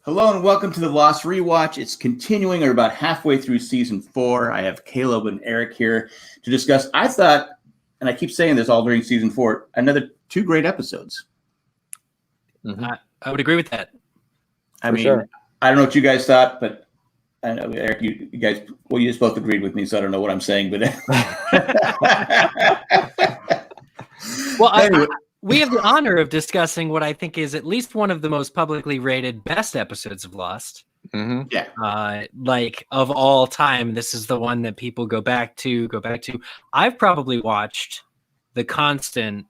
Hello and welcome to the Lost Rewatch. It's continuing. We're about halfway through season 4. I have Caleb and Eric here to discuss. I thought, and I keep saying this all during season 4, another 2 great episodes. Mm-hmm. I would agree with that. I mean, sure. I don't know what you guys thought, but I know, Eric, you guys, well, you just both agreed with me, so I don't know what I'm saying, but well, anyway. We have the honor of discussing what I think is at least one of the most publicly rated best episodes of Lost. Mm-hmm. Yeah. Like of all time, this is the one that people go back to. I've probably watched The Constant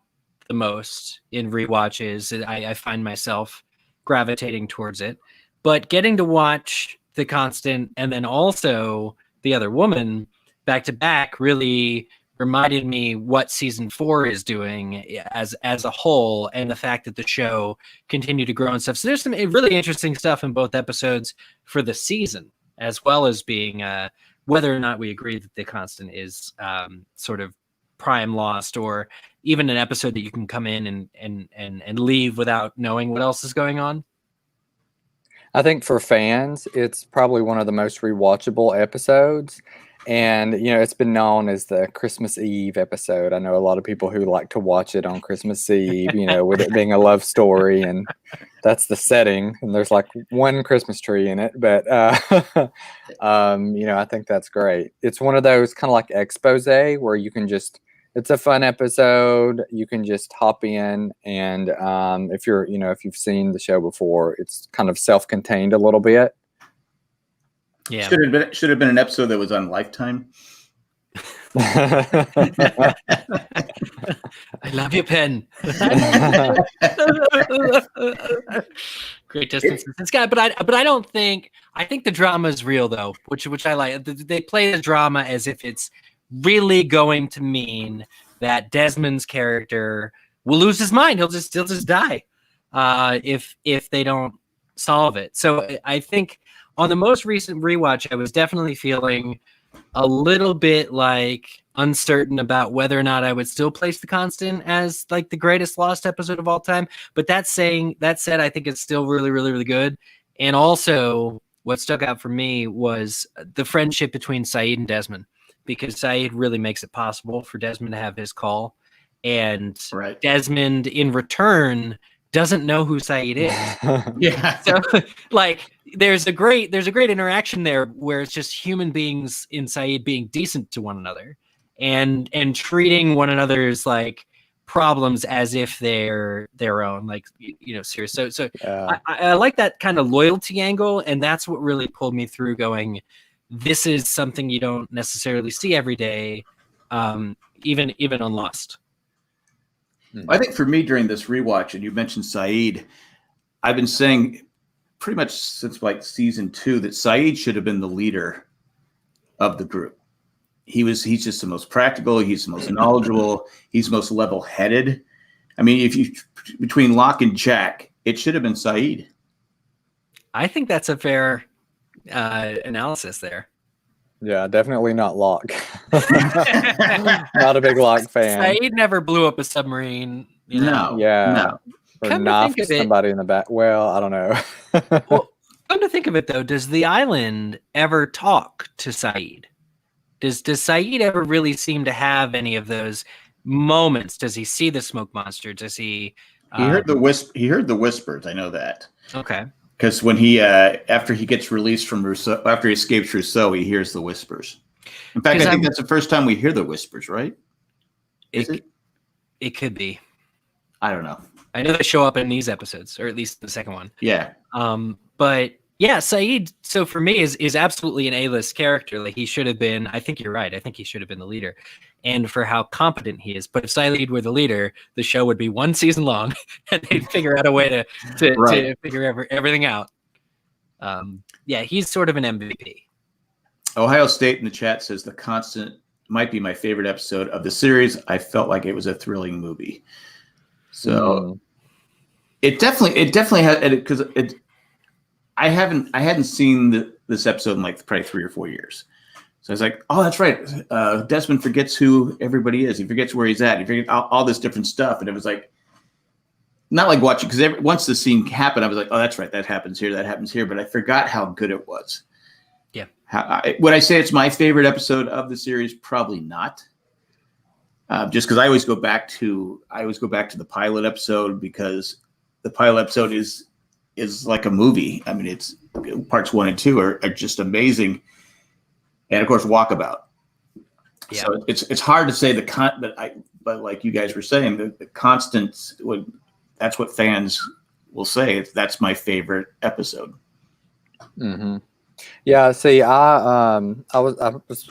the most in rewatches. I find myself gravitating towards it. But getting to watch The Constant and then also The Other Woman back to back really reminded me what season 4 is doing as a whole, and the fact that the show continued to grow and stuff. So there's some really interesting stuff in both episodes for the season, as well as being whether or not we agree that The Constant is sort of prime Lost, or even an episode that you can come in and leave without knowing what else is going on. I think for fans, it's probably one of the most rewatchable episodes. And, you know, it's been known as the Christmas Eve episode. I know a lot of people who like to watch it on Christmas Eve, you know, with it being a love story, and that's the setting. And there's like one Christmas tree in it. But, you know, I think that's great. It's one of those kind of like expose where you can just, it's a fun episode. You can just hop in. And if you're, you know, if you've seen the show before, it's kind of self-contained a little bit. Yeah, should have been an episode that was on Lifetime. I love you, Penn. Great distance, this guy. But I don't think. I think the drama is real though, which I like. They play the drama as if it's really going to mean that Desmond's character will lose his mind. He'll just die if they don't solve it. So I think. On the most recent rewatch, I was definitely feeling a little bit like uncertain about whether or not I would still place The Constant as like the greatest Lost episode of all time. But that said, I think it's still really, really, really good. And also what stuck out for me was the friendship between Sayid and Desmond, because Sayid really makes it possible for Desmond to have his call. And right. Desmond in return doesn't know who Sayid is. Yeah. So like there's a great interaction there where it's just human beings in Sayid being decent to one another and treating one another's like problems as if they're their own, like, you know, serious. So yeah. I like that kind of loyalty angle, and that's what really pulled me through going, this is something you don't necessarily see every day, even on Lost. I think for me during this rewatch, and you mentioned Sayid, I've been saying pretty much since like season 2 that Sayid should have been the leader of the group. He's just the most practical. He's the most knowledgeable. He's the most level-headed. I mean, if you between Locke and Jack, it should have been Sayid. I think that's a fair analysis there. Yeah, definitely not Locke. Not a big Locke fan. Sayid never blew up a submarine. You know? No. Yeah. No. Or knifed somebody in the back. Well, I don't know. Well, come to think of it, though, does the island ever talk to Sayid? Does Sayid ever really seem to have any of those moments? Does he see the smoke monster? Does he? He heard the He heard the whispers. I know that. Okay. Because when he after he gets released from Rousseau, after he escapes Rousseau, he hears the whispers. In fact, I think that's the first time we hear the whispers, right? Is it? It could be. I don't know. I know they show up in these episodes, or at least the second one. Yeah. But yeah, Sayid. So for me, is absolutely an A-list character. Like he should have been. I think you're right. I think he should have been the leader, and for how competent he is. But if Sayid were the leader, the show would be 1 season long, and they'd figure out a way to figure everything out. Yeah, he's sort of an MVP. Ohio State in the chat says The Constant might be my favorite episode of the series. I felt like it was a thrilling movie. So it definitely had, because I hadn't seen this episode in like probably 3 or 4 years. So I was like, oh, that's right. Desmond forgets who everybody is. He forgets where he's at. He forgets all this different stuff. And it was like, not like watching, because once the scene happened, I was like, oh, that's right, that happens here, but I forgot how good it was. Yeah. Would I say it's my favorite episode of the series? Probably not. Just because I always go back to the pilot episode, because the pilot episode is like a movie. I mean, it's parts 1 and 2 are just amazing, and of course, Walkabout. Yeah. So it's hard to say but like you guys were saying, the constant that's what fans will say. That's my favorite episode. Mm-hmm. Yeah. See, I was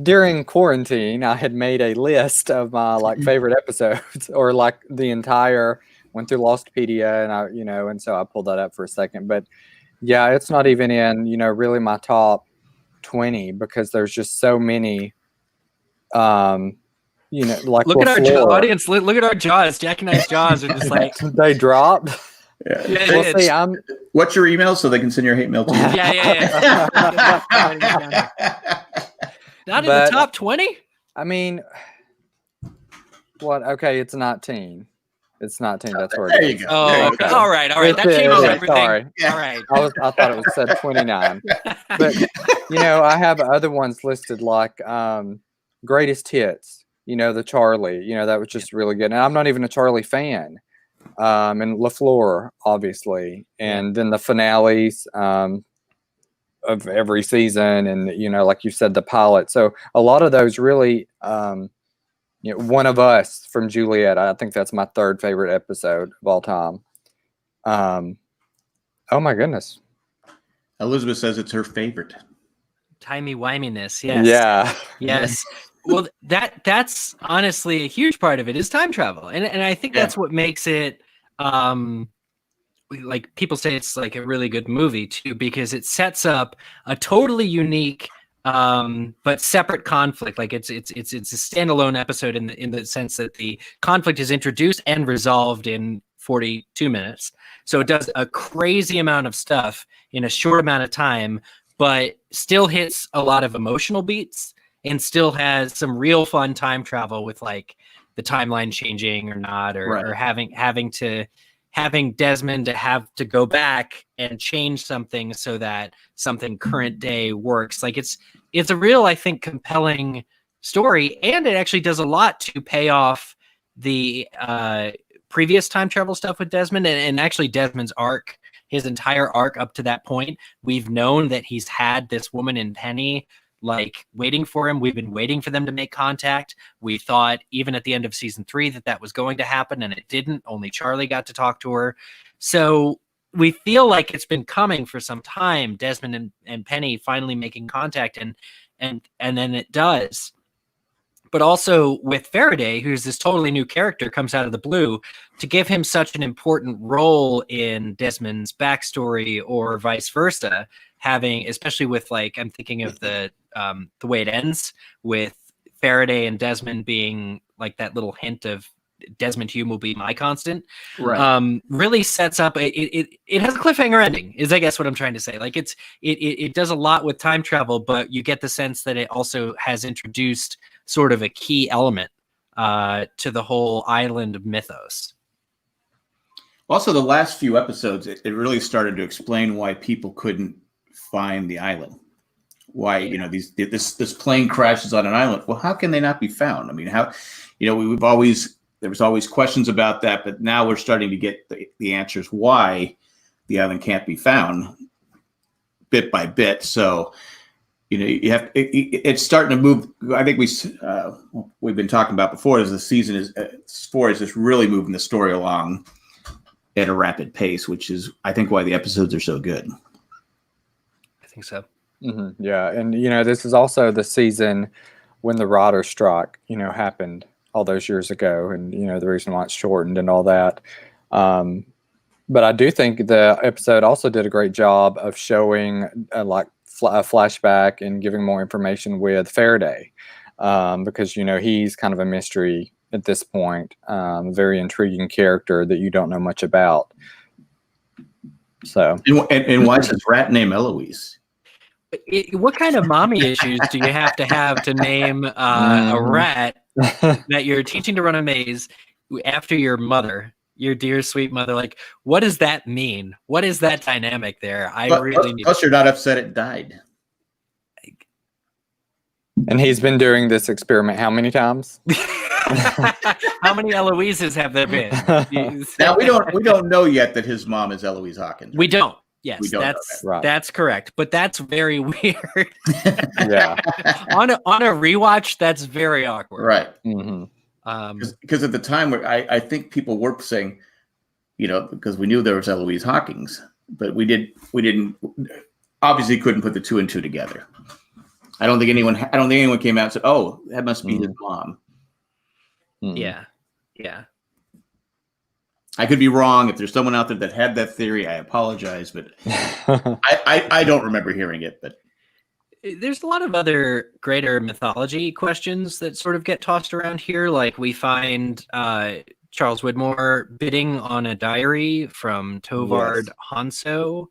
during quarantine, I had made a list of my like favorite episodes, or like went through Lostpedia, and and so I pulled that up for a second. But yeah, it's not even in, really my top 20, because there's just so many. Like look at our audience. Look at our jaws. Jack and I's jaws are just like they dropped. Yeah. Well, see, what's your email so they can send your hate mail to you? Yeah. Not in the top 20? I mean, what? Okay, it's 19. It's 19. That's where there you go. Oh, okay. All right. That changes everything. Sorry. Yeah. All right. I thought it was said 29. But I have other ones listed, like greatest hits. The Charlie. That was just really good. And I'm not even a Charlie fan. And LaFleur, obviously, and then the finales of every season, and like you said, the pilot. So a lot of those really, One of Us from Juliet. I think that's my third favorite episode of all time. Oh my goodness! Elizabeth says it's her favorite. Timey-wiminess, yes. Yeah. Yes. Well, that's honestly a huge part of it is time travel, and I think that's what makes it. Like people say, it's like a really good movie too, because it sets up a totally unique but separate conflict. Like it's a standalone episode in the sense that the conflict is introduced and resolved in 42 minutes. So it does a crazy amount of stuff in a short amount of time, but still hits a lot of emotional beats and still has some real fun time travel with like the timeline changing or not, or having Desmond to have to go back and change something so that something current day works. Like it's a real, I think, compelling story, and it actually does a lot to pay off the previous time travel stuff with Desmond, and actually Desmond's arc, his entire arc up to that point. We've known that he's had this woman in Penny like waiting for him. We've been waiting for them to make contact. We thought even at the end of season 3 that was going to happen, and it didn't. Only Charlie got to talk to her. So we feel like it's been coming for some time, Desmond and Penny finally making contact, and then it does. But also with Faraday, who's this totally new character, comes out of the blue, to give him such an important role in Desmond's backstory, or vice versa, having, especially with like, I'm thinking of the way it ends with Faraday and Desmond being like that little hint of Desmond Hume will be my constant. Right. Really sets up it has a cliffhanger ending, is I guess what I'm trying to say. Like it does a lot with time travel, but you get the sense that it also has introduced sort of a key element to the whole island mythos. Also, the last few episodes, it really started to explain why people couldn't find the island. Why, this plane crashes on an island. Well, how can they not be found? I mean, how, there was always questions about that, but now we're starting to get the answers why the island can't be found bit by bit. So, you have, it's starting to move. I think we've been talking about before, as the season is just really moving the story along at a rapid pace, which is, I think, why the episodes are so good. I think so. Mm-hmm. Yeah. And, this is also the season when the writer's strike, happened all those years ago, and, the reason why it's shortened and all that. But I do think the episode also did a great job of showing a flashback and giving more information with Faraday, because, he's kind of a mystery at this point, very intriguing character that you don't know much about. So, and why is his rat name Eloise? What kind of mommy issues do you have to name a rat that you're teaching to run a maze after your mother? your dear sweet mother. Like, what does that mean? What is that dynamic there? Plus, you're not upset it died. And he's been doing this experiment how many times? How many Eloises have there been? Now we don't know yet that his mom is Eloise Hawkins. We don't. Yes, We don't know that. That's correct. But that's very weird. Yeah. on a rewatch, that's very awkward. Right. Mm-hmm. At the time, where I think people were saying, because we knew there was Eloise Hawkins, but we didn't obviously couldn't put the two and two together. I don't think anyone came out and said, "Oh, that must be his mom." Yeah. I could be wrong. If there's someone out there that had that theory, I apologize, but I don't remember hearing it. But there's a lot of other greater mythology questions that sort of get tossed around here. Like we find Charles Widmore bidding on a diary from Tovard Hanso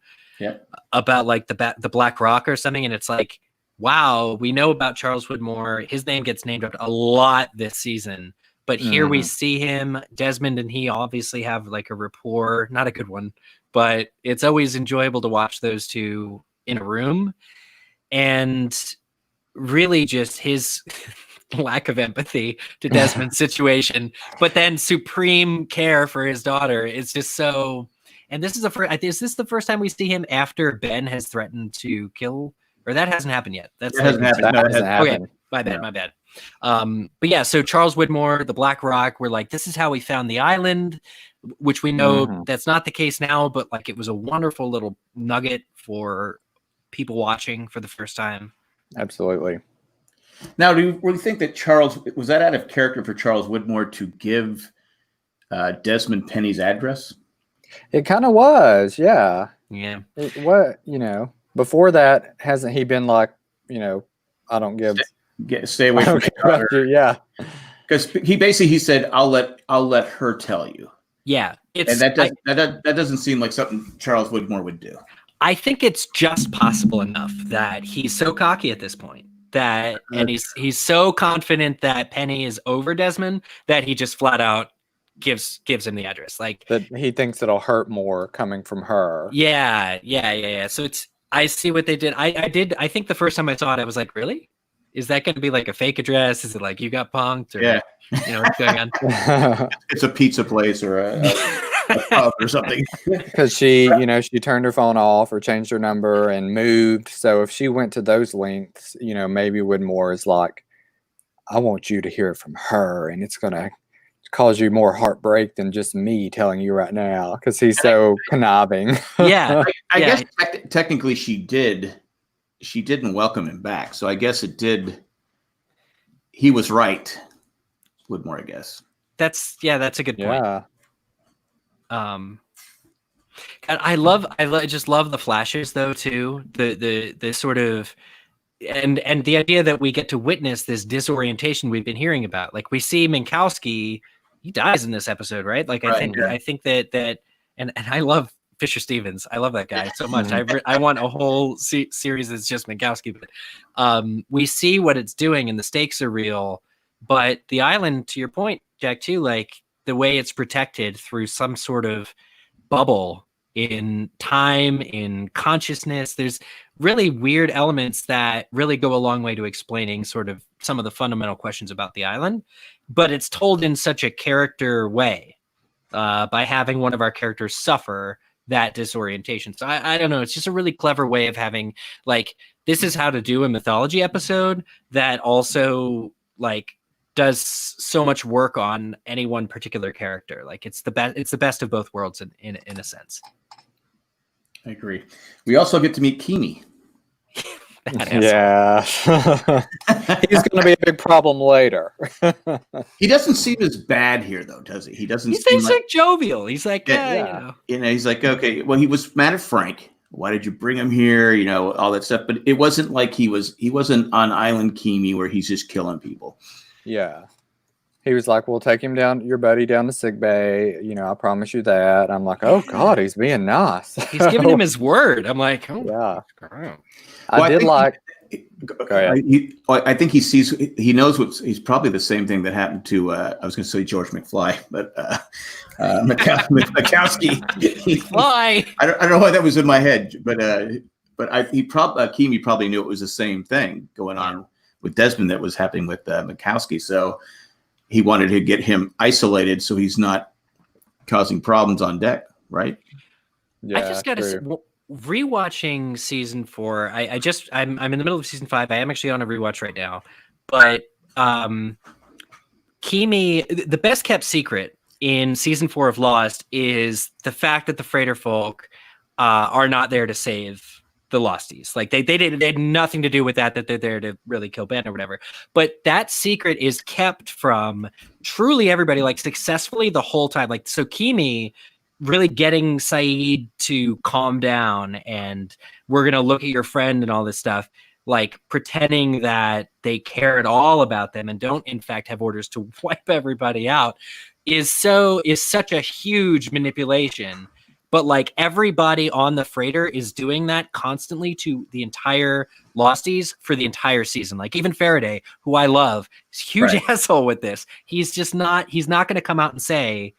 about like the Black Rock or something, and it's like, wow, we know about Charles Widmore. His name gets named up a lot this season. But here we see him. Desmond and he obviously have like a rapport, not a good one, but it's always enjoyable to watch those two in a room. And really just his lack of empathy to Desmond's situation, but then supreme care for his daughter is just so. And this is is this the first time we see him after Ben has threatened to kill? Or that hasn't happened yet. That hasn't happened. Okay, my bad. But yeah, so Charles Widmore, the Black Rock, we're like, this is how we found the island, which we know that's not the case now, but like it was a wonderful little nugget for people watching for the first time. Absolutely. Now, do you really think that was that out of character for Charles Widmore to give Desmond Penny's address? It kind of was, yeah. Yeah. Before that, hasn't he been like, I don't give. Stay away from her. Yeah. Because he said, I'll let her tell you. Yeah. And that doesn't seem like something Charles Widmore would do. I think it's just possible enough that he's so cocky at this point and he's so confident that Penny is over Desmond that he just flat out gives him the address. Like that he thinks it'll hurt more coming from her. Yeah. So I see what they did. I think the first time I saw it, I was like, really? Is that going to be like a fake address? Is it like you got punked? Or, what's going on? It's a pizza place or a pub or something. Because she turned her phone off or changed her number and moved. So if she went to those lengths, maybe Widmore is like, I want you to hear it from her, and it's going to cause you more heartbreak than just me telling you right now, because he's so conniving. Yeah. I guess technically she didn't welcome him back. So I guess it did. He was right. Widmore, I guess. That's a good point. Yeah. I just love the flashes though too. The sort of, and the idea that we get to witness this disorientation we've been hearing about. Like we see Minkowski, he dies in this episode, right? Like I think that, and I love Fisher Stevens. I love that guy so much. I want a whole series that's just Minkowski. But we see what it's doing, and the stakes are real. But the island, to your point, Jack, too, like the way it's protected through some sort of bubble in time, in consciousness. There's really weird elements that really go a long way to explaining sort of some of the fundamental questions about the island. But it's told in such a character way by having one of our characters suffer that disorientation. So I don't know. It's just a really clever way of having like, this is how to do a mythology episode that also like does so much work on any one particular character. Like it's the best of both worlds in a sense. I agree. We also get to meet Kimi. Yeah. He's going to be a big problem later. He doesn't seem as bad here, though, does he? He doesn't. He seems like jovial. He's like, he's like, okay. Well, he was mad at Frank. Why did you bring him here? All that stuff. But it wasn't like he wasn't on Island Kimi where he's just killing people. Yeah. He was like, "We'll take him down, your buddy, down to sick bay. I promise you that." I'm like, "Oh God, he's being nice. He's giving him his word." I'm like, "Oh yeah." God. I did like I think he knows he's probably the same thing that happened to I was going to say George McFly, but Mikowski. Why? I don't know why that was in my head, but Keamy probably knew it was the same thing going on with Desmond that was happening with Mikowski. So he wanted to get him isolated so he's not causing problems on deck, right? Yeah, I just got to rewatching season 4. I'm in the middle of season 5. I am actually on a rewatch right now, but Keamy, the best kept secret in season 4 of Lost is the fact that the freighter folk are not there to save the Losties. Like they had nothing to do with that they're there to really kill Ben or whatever. But that secret is kept from truly everybody, like successfully the whole time. Like, so Keamy really getting Saeed to calm down and we're going to look at your friend and all this stuff, like pretending that they care at all about them and don't in fact have orders to wipe everybody out is such a huge manipulation. But like everybody on the freighter is doing that constantly to the entire Losties for the entire season. Like even Faraday, who I love, is a huge asshole with this. He's not going to come out and say,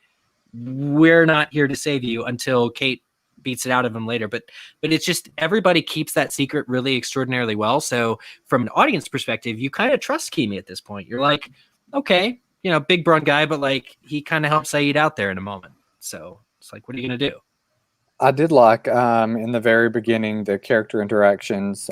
we're not here to save you until Kate beats it out of him later. But it's just everybody keeps that secret really extraordinarily well. So from an audience perspective, you kind of trust Keamy at this point. You're like, okay, big brawn guy, but like he kind of helps Saeed out there in a moment. So it's like, what are you going to do? I did like in the very beginning the character interactions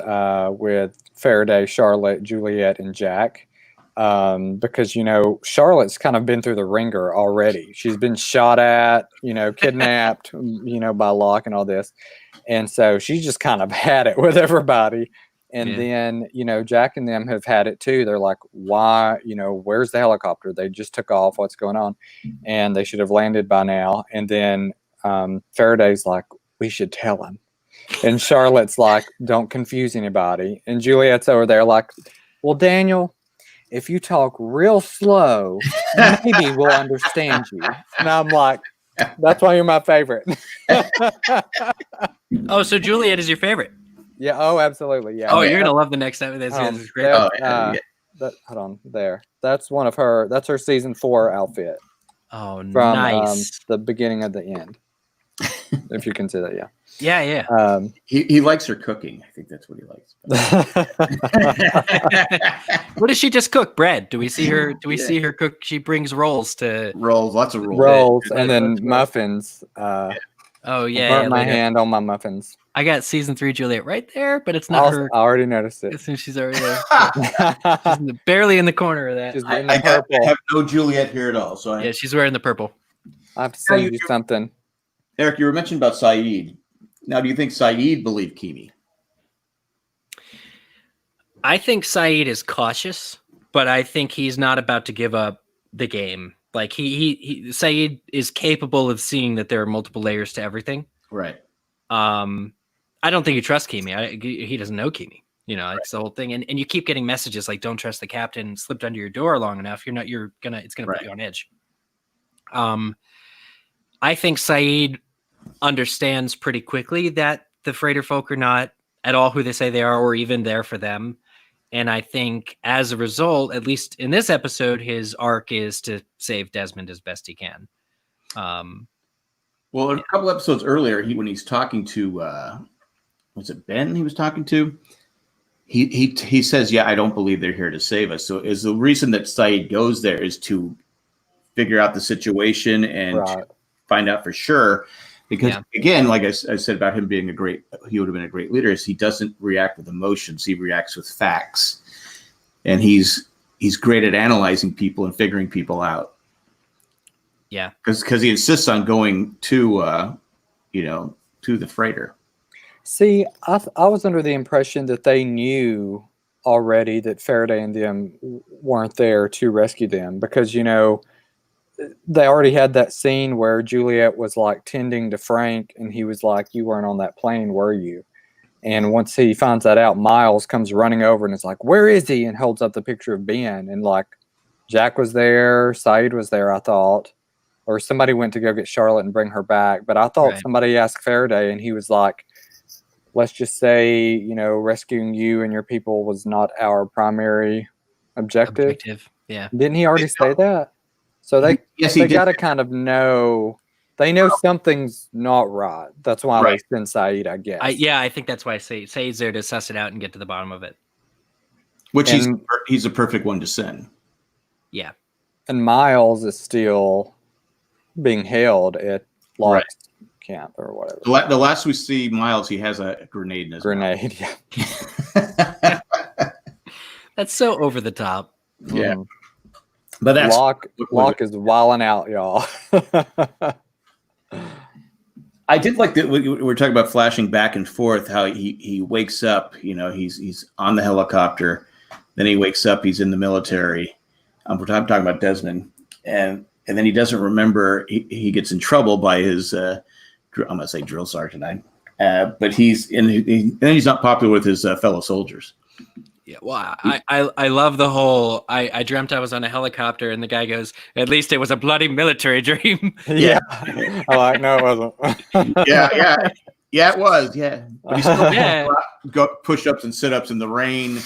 with Faraday, Charlotte, Juliet, and Jack. Because Charlotte's kind of been through the ringer already. She's been shot at, kidnapped, by Locke and all this, and so she just kind of had it with everybody. And then Jack and them have had it too. They're like, why? Where's the helicopter? They just took off. What's going on? And they should have landed by now. And then Faraday's like, we should tell him. And Charlotte's like, don't confuse anybody. And Juliet's over there like, well, Daniel, if you talk real slow, maybe we'll understand you. And I'm like, that's why you're my favorite. Oh, so Juliet is your favorite? Yeah. Oh, absolutely. Yeah. Oh, you're going to love the next time. That's great. Hold on. There. That's one of her. That's her season 4 outfit. Oh, from, nice. The beginning of the end. If you can see that, yeah. Yeah. He likes her cooking. I think that's what he likes. What does she just cook? Bread? Do we see her? Do we see her cook? She brings rolls, lots of rolls. Rolls, and then muffins. Oh yeah. Burnt my hand on my muffins. I got season 3 Juliet right there, but it's not her. I already noticed it. Since she's already there. She's barely in the corner of that. I have no Juliet here at all. So she's wearing the purple. I have to send you something. Eric, you were mentioning about Saeed. Now, do you think Saeed believed Keamy? I think Saeed is cautious, but I think he's not about to give up the game. Like Saeed is capable of seeing that there are multiple layers to everything. Right. I don't think you trust Keamy. He doesn't know Keamy. It's the whole thing. And you keep getting messages like, don't trust the captain, slipped under your door long enough. It's gonna put you on edge. I think Saeed understands pretty quickly that the freighter folk are not at all who they say they are, or even there for them. And I think as a result, at least in this episode, his arc is to save Desmond as best he can. Well, a couple episodes earlier, when he's talking to, was it Ben he was talking to? He says, yeah, I don't believe they're here to save us. So is the reason that Saeed goes there is to figure out the situation and to find out for sure. Because again, like I said about him being he would have been a great leader, is he doesn't react with emotions. He reacts with facts. And he's great at analyzing people and figuring people out. Yeah. Because he insists on going to the freighter. See, I was under the impression that they knew already that Faraday and them weren't there to rescue them, because, they already had that scene where Juliet was like tending to Frank and he was like, you weren't on that plane, were you? And once he finds that out, Miles comes running over and is like, where is he? And holds up the picture of Ben. And like, Jack was there, Saeed was there, I thought. Or somebody went to go get Charlotte and bring her back. But I thought somebody asked Faraday and he was like, let's just say, rescuing you and your people was not our primary objective. Yeah. Didn't he already say that? So they got to kind of know. They know something's not right. That's why they send Saeed, I guess. I think that's why Saeed's there to suss it out and get to the bottom of it. Which he's a perfect one to send. Yeah. And Miles is still being held at Locke's camp or whatever. The last we see Miles, he has a grenade in his mouth. Yeah. That's so over the top. Yeah. But that's Locke is wilding out, y'all. I did like that. We were talking about flashing back and forth. How he wakes up. He's on the helicopter. Then he wakes up. He's in the military. We're talking about Desmond, and then he doesn't remember. He gets in trouble by his. I'm gonna say drill sergeant. But he's not popular with his fellow soldiers. Yeah, well, I love the whole. I dreamt I was on a helicopter, and the guy goes, "At least it was a bloody military dream." Yeah, I no, it wasn't. yeah, it was. Yeah, but he still got push-ups and sit-ups in the rain,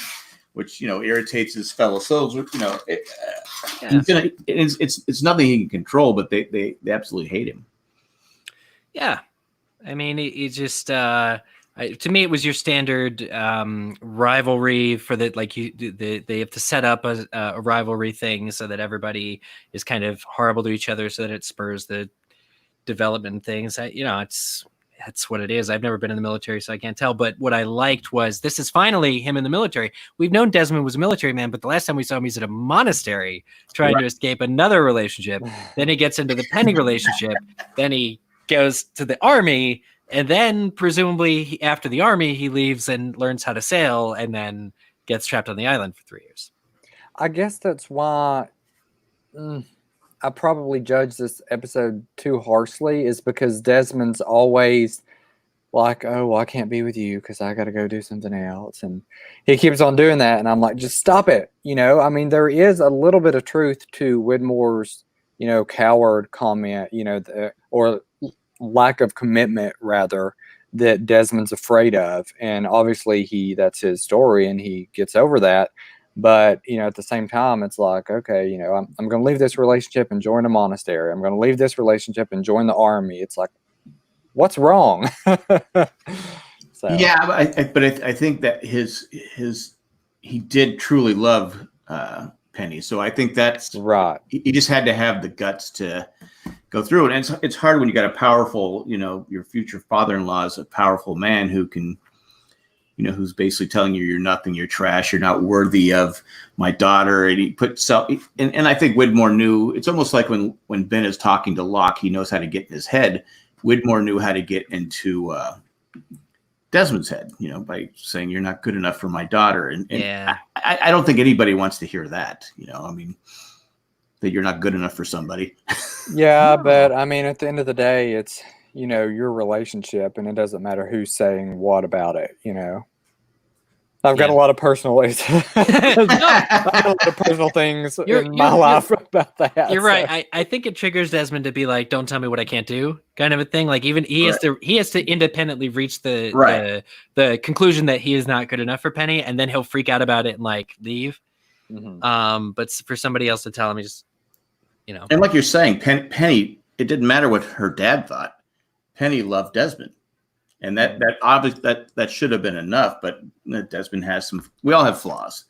which irritates his fellow soldiers. It's nothing he can control, but they absolutely hate him. Yeah, I mean, he just. To me, it was your standard rivalry for the they have to set up a rivalry thing so that everybody is kind of horrible to each other, so that it spurs the development things. That's what it is. I've never been in the military, so I can't tell. But what I liked was this is finally him in the military. We've known Desmond was a military man, but the last time we saw him, he's at a monastery trying to escape another relationship. Then he gets into the Penny relationship. Then he goes to the army. And then, presumably, after the army, he leaves and learns how to sail and then gets trapped on the island for 3 years. I guess that's why I probably judge this episode too harshly, is because Desmond's always like, oh, well, I can't be with you because I got to go do something else. And he keeps on doing that. And I'm like, just stop it. I mean, there is a little bit of truth to Widmore's, coward comment, or lack of commitment rather, that Desmond's afraid of. And obviously that's his story and he gets over that. But, at the same time, it's like, okay, I'm going to leave this relationship and join a monastery. I'm going to leave this relationship and join the army. It's like, what's wrong? Yeah, but I think that he did truly love Penny. So I think that's right. He just had to have the guts to go through it. And it's hard when you got a powerful, your future father-in-law is a powerful man who can, who's basically telling you you're nothing, you're trash, you're not worthy of my daughter. And he put and I think Widmore knew. It's almost like when Ben is talking to Locke, he knows how to get in his head. Widmore knew how to get into Desmond's head, by saying you're not good enough for my daughter. And I don't think anybody wants to hear that, I mean, that you're not good enough for somebody. Yeah, but I mean, at the end of the day, it's, your relationship, and it doesn't matter who's saying what about it, I've got a lot of personal a lot of personal things in my life about that. You're right. I think it triggers Desmond to be like, "Don't tell me what I can't do," kind of a thing. Like even he has to independently reach the conclusion that he is not good enough for Penny, and then he'll freak out about it and like leave. Mm-hmm. But for somebody else to tell him, he just And like you're saying, Penny, it didn't matter what her dad thought. Penny loved Desmond. And that obviously that should have been enough, but Desmond has we all have flaws.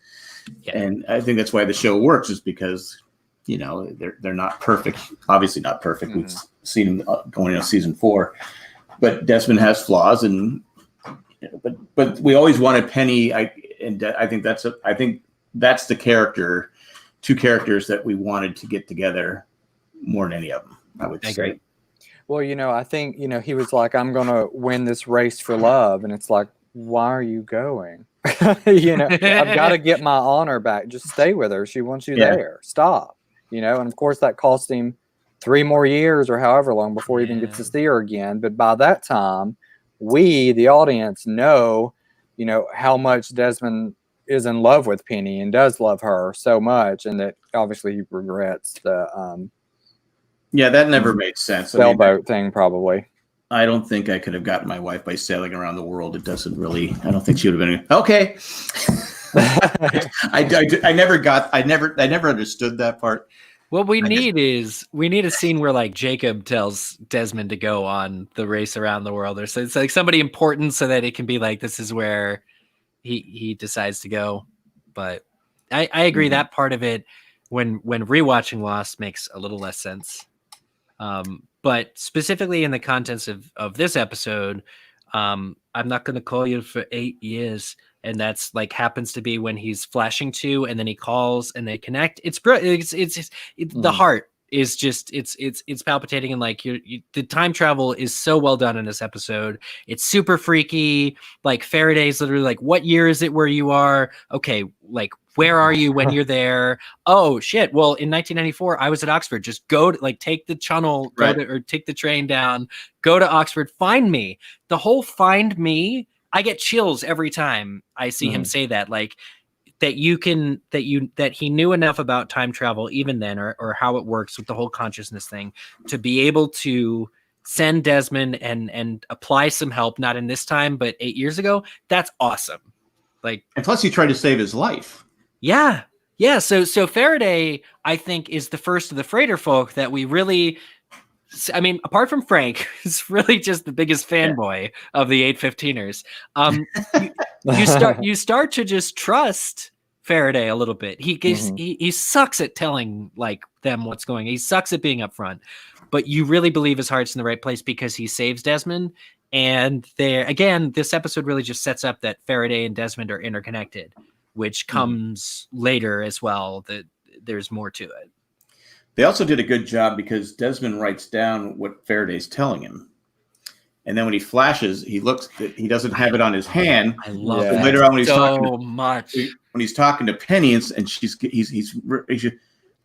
Yeah. And I think that's why the show works, is because, they're not perfect, obviously not perfect. Mm-hmm. We've seen them going into season 4, but Desmond has flaws, and but we always wanted Penny. I think that's the character, 2 characters that we wanted to get together more than any of them, I would say. Agree. Well, I think, he was like, I'm going to win this race for love. And it's like, why are you going? I've got to get my honor back. Just stay with her. She wants you there. Stop. And of course that cost him 3 more years or however long before he even gets to see her again. But by that time, we, the audience, know, how much Desmond is in love with Penny and does love her so much. And that obviously he regrets the, that never made sense. Sailboat thing, probably. I don't think I could have gotten my wife by sailing around the world. It doesn't really. I don't think she would have been okay. I never understood that part. What we need a scene where like Jacob tells Desmond to go on the race around the world, or so it's like somebody important, so that it can be like this is where he decides to go. But I agree that part of it when rewatching Lost makes a little less sense. But specifically in the contents of this episode, I'm not going to call you for 8 years. And that's like happens to be when he's flashing to, and then he calls and they connect. It's the heart is just it's palpitating, and like the time travel is so well done in this episode. It's super freaky. Like Faraday's literally like, what year is it where you are? Okay, like where are you when you're there? Oh shit! Well, in 1994, I was at Oxford. Just go to take the channel, or take the train down, go to Oxford, find me. The whole find me. I get chills every time I see him say that, like that he knew enough about time travel even then, or how it works with the whole consciousness thing, to be able to send Desmond and apply some help, not in this time, but 8 years ago. That's awesome. Like, and plus he tried to save his life. Yeah. Yeah. So Faraday, I think, is the first of the freighter folk that we really, I mean, apart from Frank, who's really just the biggest fanboy of the 815ers. You start to just trust Faraday a little bit. He sucks at telling like them what's going on. He sucks at being upfront, but you really believe his heart's in the right place because he saves Desmond. And there again, this episode really just sets up that Faraday and Desmond are interconnected, which comes later as well. That there's more to it. They also did a good job because Desmond writes down what Faraday's telling him. And then when he flashes, he looks, he doesn't have it on his hand. I love it. Later on when he's talking to Penny and he's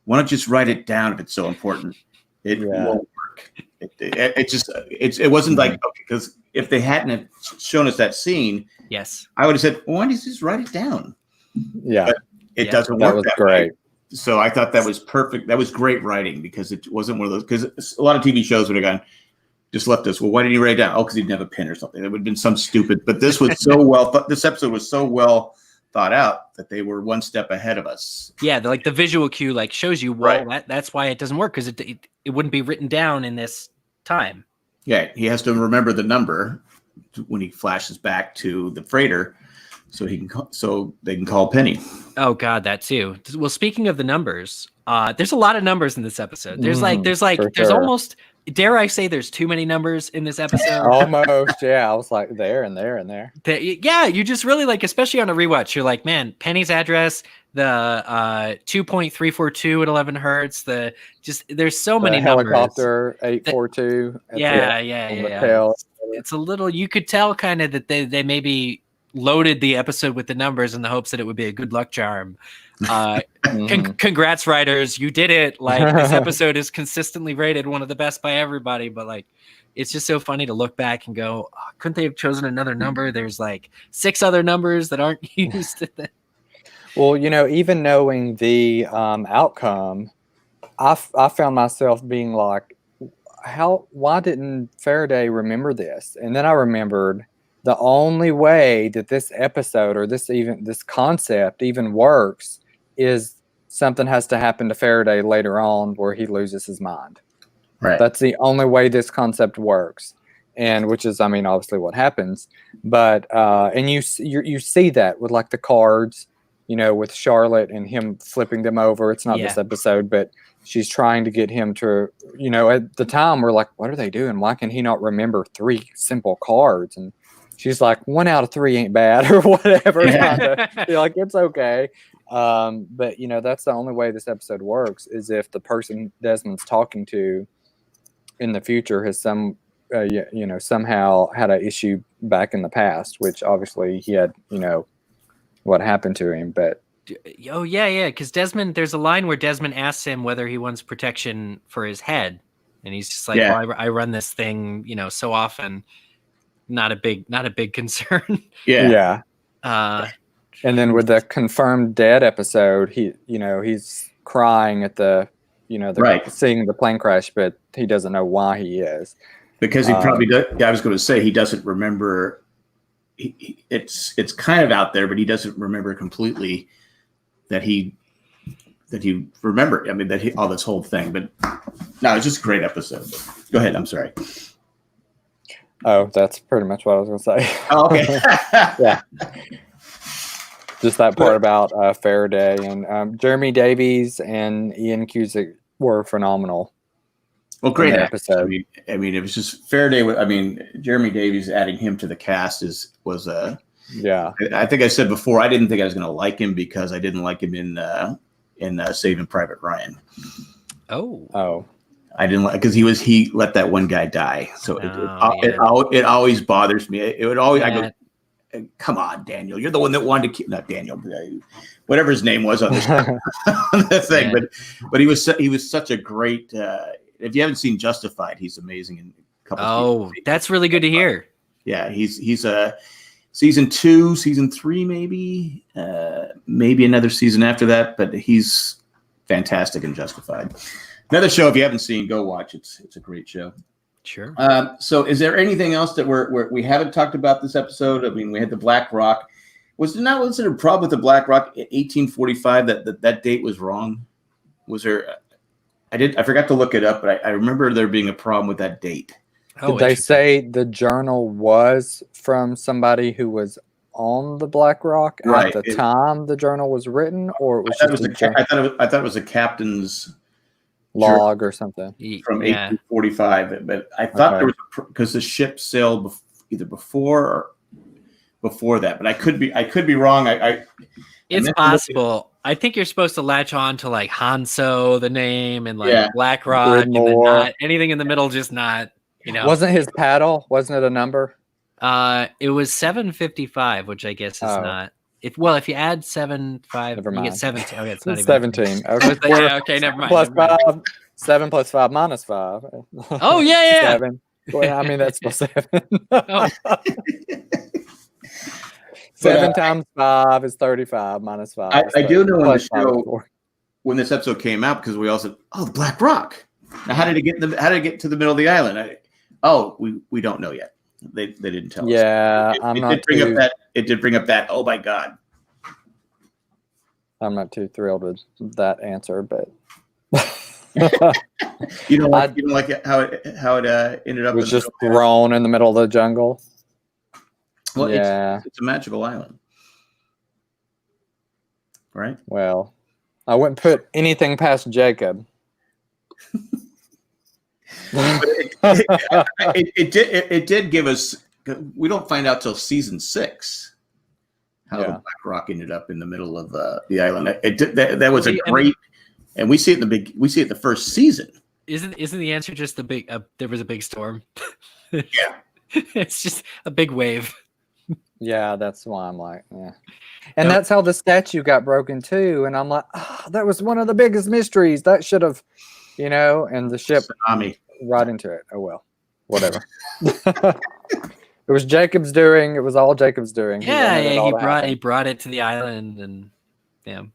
why don't you just write it down if it's so important? It won't work. It wasn't like, okay, because if they hadn't shown us that scene, yes, I would have said, well, why don't you just write it down? Yeah. But it doesn't work. That was great. Way. So I thought that was perfect. That was great writing because it wasn't one of those, because a lot of TV shows would have gone, just left us. Well, why didn't you write it down? Oh, because he didn't have a pen or something. It would have been some stupid, but this was so this episode was so well thought out that they were one step ahead of us. Yeah. The visual cue like shows you, well, that's why it doesn't work. Cause it wouldn't be written down in this time. Yeah. He has to remember the number when he flashes back to the freighter. So they can call Penny. Oh God, that too. Well, speaking of the numbers, there's a lot of numbers in this episode. There's almost, dare I say, there's too many numbers in this episode. Almost, yeah. I was like there and there and there. Yeah, you just really like, especially on a rewatch, you're like, man, Penny's address, the 2.342 at 11 hertz. There's so many helicopter numbers. 842. Yeah. It's a little. You could tell kind of that they maybe loaded the episode with the numbers in the hopes that it would be a good luck charm. Congrats, writers, you did it. Like, this episode is consistently rated one of the best by everybody, but like, it's just so funny to look back and go, oh, couldn't they have chosen another number? There's like 6 other numbers that aren't used. Well, even knowing the outcome, I found myself being like, why didn't Faraday remember this? And then I remembered the only way that this episode or this concept even works is something has to happen to Faraday later on where he loses his mind. Right. That's the only way this concept works, and which is, I mean, obviously what happens. But and you see that with like the cards, with Charlotte and him flipping them over. It's not this episode, but she's trying to get him to, at the time we're like, what are they doing? Why can he not remember 3 simple cards? And she's like, 1 out of 3 ain't bad or whatever. You're like, it's okay. But that's the only way this episode works is if the person Desmond's talking to in the future has somehow had an issue back in the past, which obviously he had, what happened to him. But oh yeah. Because Desmond, there's a line where Desmond asks him whether he wants protection for his head. And he's just like, well, I run this thing, so often. Not a big concern. Yeah. And then with the confirmed dead episode, he's crying at the, seeing the plane crash, but he doesn't know why he is. Because he probably does. I was going to say he doesn't remember. It's kind of out there, but he doesn't remember completely that he remembered. I mean, all this whole thing. But no, it's just a great episode. Go ahead. I'm sorry. Oh, that's pretty much what I was going to say. Oh, okay. Yeah. Just that part about Faraday and Jeremy Davies and Ian Cusick were phenomenal. Well, great episode. I mean, it was just Faraday. I mean, Jeremy Davies adding him to the cast was a. Yeah. I think I said before I didn't think I was going to like him because I didn't like him in Saving Private Ryan. Oh. I didn't like because he let that one guy die. So it always bothers me. It would always I go, come on, Daniel, you're the one that wanted to keep not Daniel, whatever his name was on this on the thing. Yeah. But he was such a great. If you haven't seen Justified, he's amazing in a couple. Oh, that's really good to hear. Yeah, he's season 2, season 3, maybe another season after that. But he's fantastic in Justified. Another show, if you haven't seen, go watch. It's a great show. Sure. So is there anything else that we haven't talked about this episode? I mean, we had the Black Rock. Was there a problem with the Black Rock in 1845 that date was wrong? Was there? I forgot to look it up, but I remember there being a problem with that date. Did they say the journal was from somebody who was on the Black Rock at the time the journal was written, or it was I thought it was a captain's log or something from 1845, but I thought there was because the ship sailed either before or before that, but I could be wrong. It's possible. I think you're supposed to latch on to like Hanso, the name, and like Black Rock, and then not anything in the middle, just not. Wasn't his paddle? Wasn't it a number? It was 755, which I guess is not. If you add 7.5, you get 17. Okay, it's not even 17. Okay, okay, never mind. Plus 5. 7 plus 5 minus 5. Oh yeah. 7. Well, I mean that's still 7. Oh. 7 times 5 is 35 minus 5. I do know in the show when this episode came out because we all said, "Oh, the Black Rock." Now, how did it get to the middle of the island? We don't know yet. They didn't tell us. Yeah, it did bring up that. Oh my God. I'm not too thrilled with that answer, but you don't like it, how it ended up. It was just thrown in the middle of the jungle. Well, yeah, it's a magical island, right? Well, I wouldn't put anything past Jacob. It did give us. We don't find out till season 6 how the Black Rock ended up in the middle of the island. That was a great, and we see it the first season. Isn't the answer just the big? There was a big storm. Yeah, it's just a big wave. Yeah, that's why I'm like, yeah. And that's how the statue got broken too. And I'm like, that was one of the biggest mysteries. That should have, and the ship tsunami right into it. Oh well, whatever. It was Jacob's doing. It was all Jacob's doing. He brought it to the island, and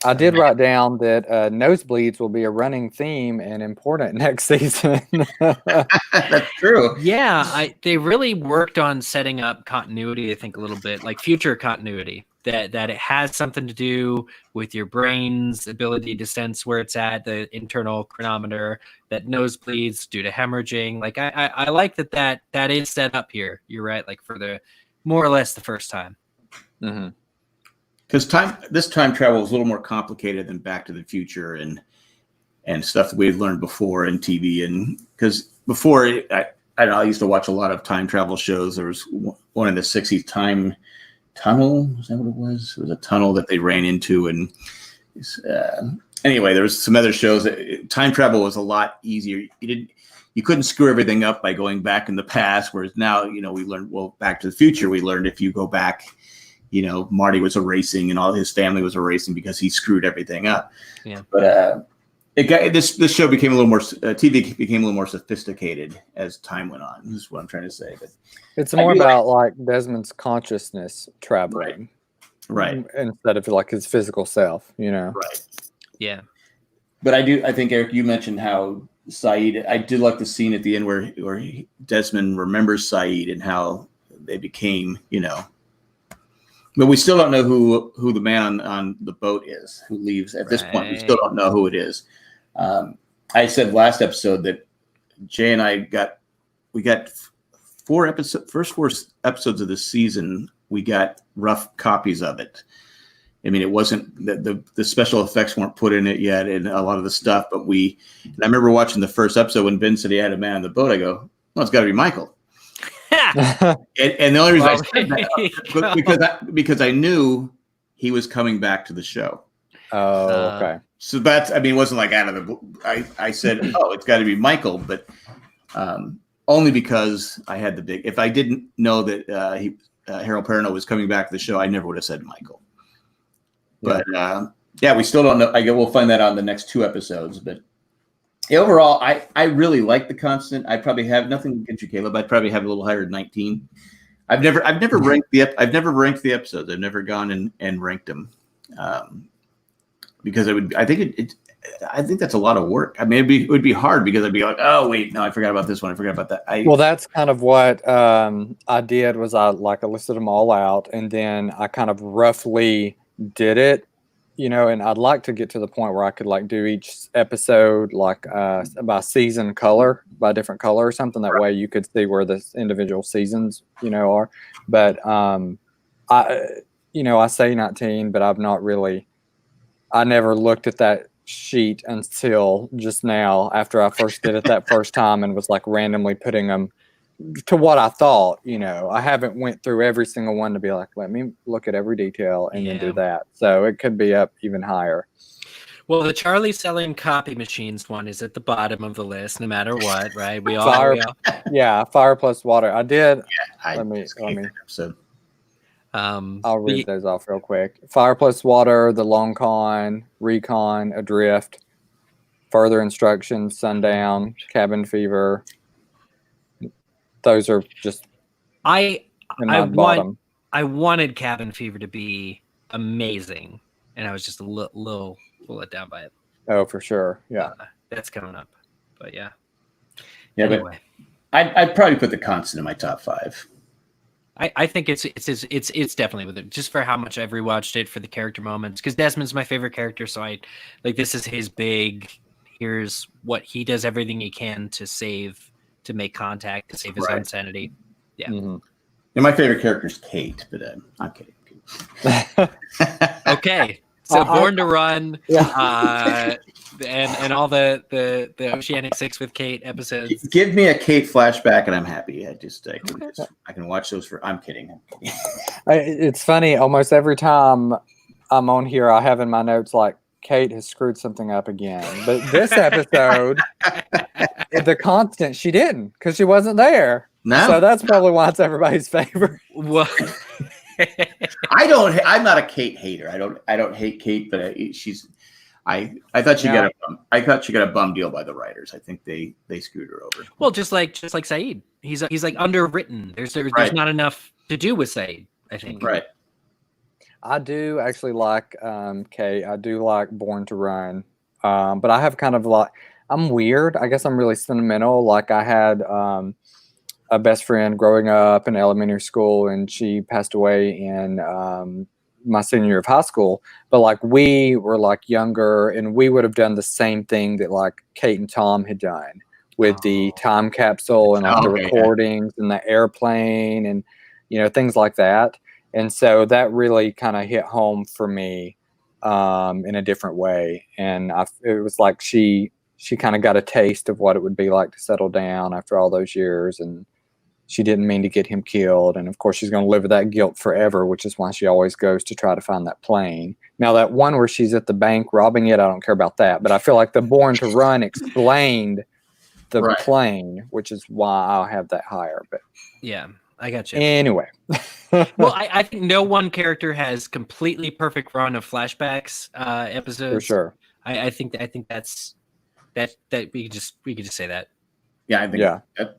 I did write down that nosebleeds will be a running theme and important next season. That's true. Yeah, they really worked on setting up continuity, I think, a little bit, like future continuity, that it has something to do with your brain's ability to sense where it's at, the internal chronometer, that nosebleeds due to hemorrhaging. Like, I like that is set up here. You're right, like for the more or less the first time. Mm-hmm. Because this time travel is a little more complicated than Back to the Future and stuff that we've learned before in TV. And because before, I used to watch a lot of time travel shows. There was one in the 60s, Time Tunnel. Was that what it was? It was a tunnel that they ran into. And anyway, there was some other shows. Time travel was a lot easier. You couldn't screw everything up by going back in the past. Whereas now, we learned, Back to the Future, we learned if you go back, Marty was erasing and all his family was erasing because he screwed everything up. Yeah. But this show became a little more, TV became a little more sophisticated as time went on. This is what I'm trying to say. But it's more about like Desmond's consciousness traveling. Right. Instead of like his physical self, Right. Yeah. But I think, Eric, you mentioned how Saeed. I did like the scene at the end where Desmond remembers Saeed and how they became, but we still don't know who the man on the boat is who leaves. At this point, we still don't know who it is. I said last episode that Jay and I got first 4 episodes of this season. We got rough copies of it. I mean, it wasn't the special effects weren't put in it yet, and a lot of the stuff. But I remember watching the first episode when Ben said he had a man on the boat. I go, well, it's got to be Michael. and the only reason I said that because I knew he was coming back to the show. Oh, okay. So it wasn't like out of the blue. I said, oh, it's got to be Michael, but only because I had if I didn't know that Harold Perrineau was coming back to the show, I never would have said Michael. But we still don't know. We'll find that on the next 2 episodes. But overall, I really like The Constant. I probably have nothing against you, Caleb. I'd probably have a little higher than 19. I've never ranked the episodes. I've never gone and ranked them because I think that's a lot of work. I mean, it would be hard because I'd be like, oh wait, no, I forgot about this one. I forgot about that. Well, that's kind of what I did. Was I listed them all out, and then I kind of roughly did it, and I'd like to get to the point where I could do each episode by season color, by different color or something. That way you could see where the individual seasons, are. But I say 19, but I never looked at that sheet until just now after I first did it that first time and was randomly putting them to what I thought. I haven't went through every single one to be like, let me look at every detail and then do that. So it could be up even higher. Well, the Charlie selling copy machines one is at the bottom of the list, no matter what, right? Fire plus water. I did. Yeah, let me. So, I'll read those off real quick. Fire plus water, the long con, recon, adrift, further instructions, sundown, cabin fever. Those are just I bottom. I wanted Cabin Fever to be amazing, and I was just a little let down by it. Oh, for sure. Yeah, that's coming up. But yeah. Anyway, but I'd probably put The Constant in my top 5. I think it's definitely with it, just for how much I've rewatched it, for the character moments, because Desmond's my favorite character. So this is his big. Here's what he does, everything he can to make contact, to save his own sanity. Yeah. Mm-hmm. And my favorite character is Kate, but I'm kidding. Okay. So Born to Run, and all the Oceanic 6 with Kate episodes. Give me a Kate flashback and I'm happy. I can watch those I'm kidding. It's funny. Almost every time I'm on here, I have in my notes Kate has screwed something up again. But this episode, The Constant, she didn't, because she wasn't there. No. So that's probably why it's everybody's favorite. Well, I'm not a Kate hater. I don't hate Kate, but I thought she got a bum deal by the writers. I think they screwed her over. Well, just like Saeed. He's underwritten. There's not enough to do with Saeed, I think. Right. I do actually like Kate. I do like Born to Run. But I have kind of I'm weird. I guess I'm really sentimental. I had a best friend growing up in elementary school, and she passed away in my senior year of high school. But we were younger, and we would have done the same thing that Kate and Tom had done with the time capsule and the recordings and the airplane and things like that. And so that really kind of hit home for me in a different way. And it was she kind of got a taste of what it would be like to settle down after all those years. And she didn't mean to get him killed. And of course, she's going to live with that guilt forever, which is why she always goes to try to find that plane. Now, that one where she's at the bank robbing it, I don't care about that. But I feel like the Born to Run explained the plane, which is why I'll have that higher. But yeah, I got you. Anyway. Well, I think no one character has completely perfect run of flashbacks episodes. For sure. I think that's that we could just say that. Yeah, I think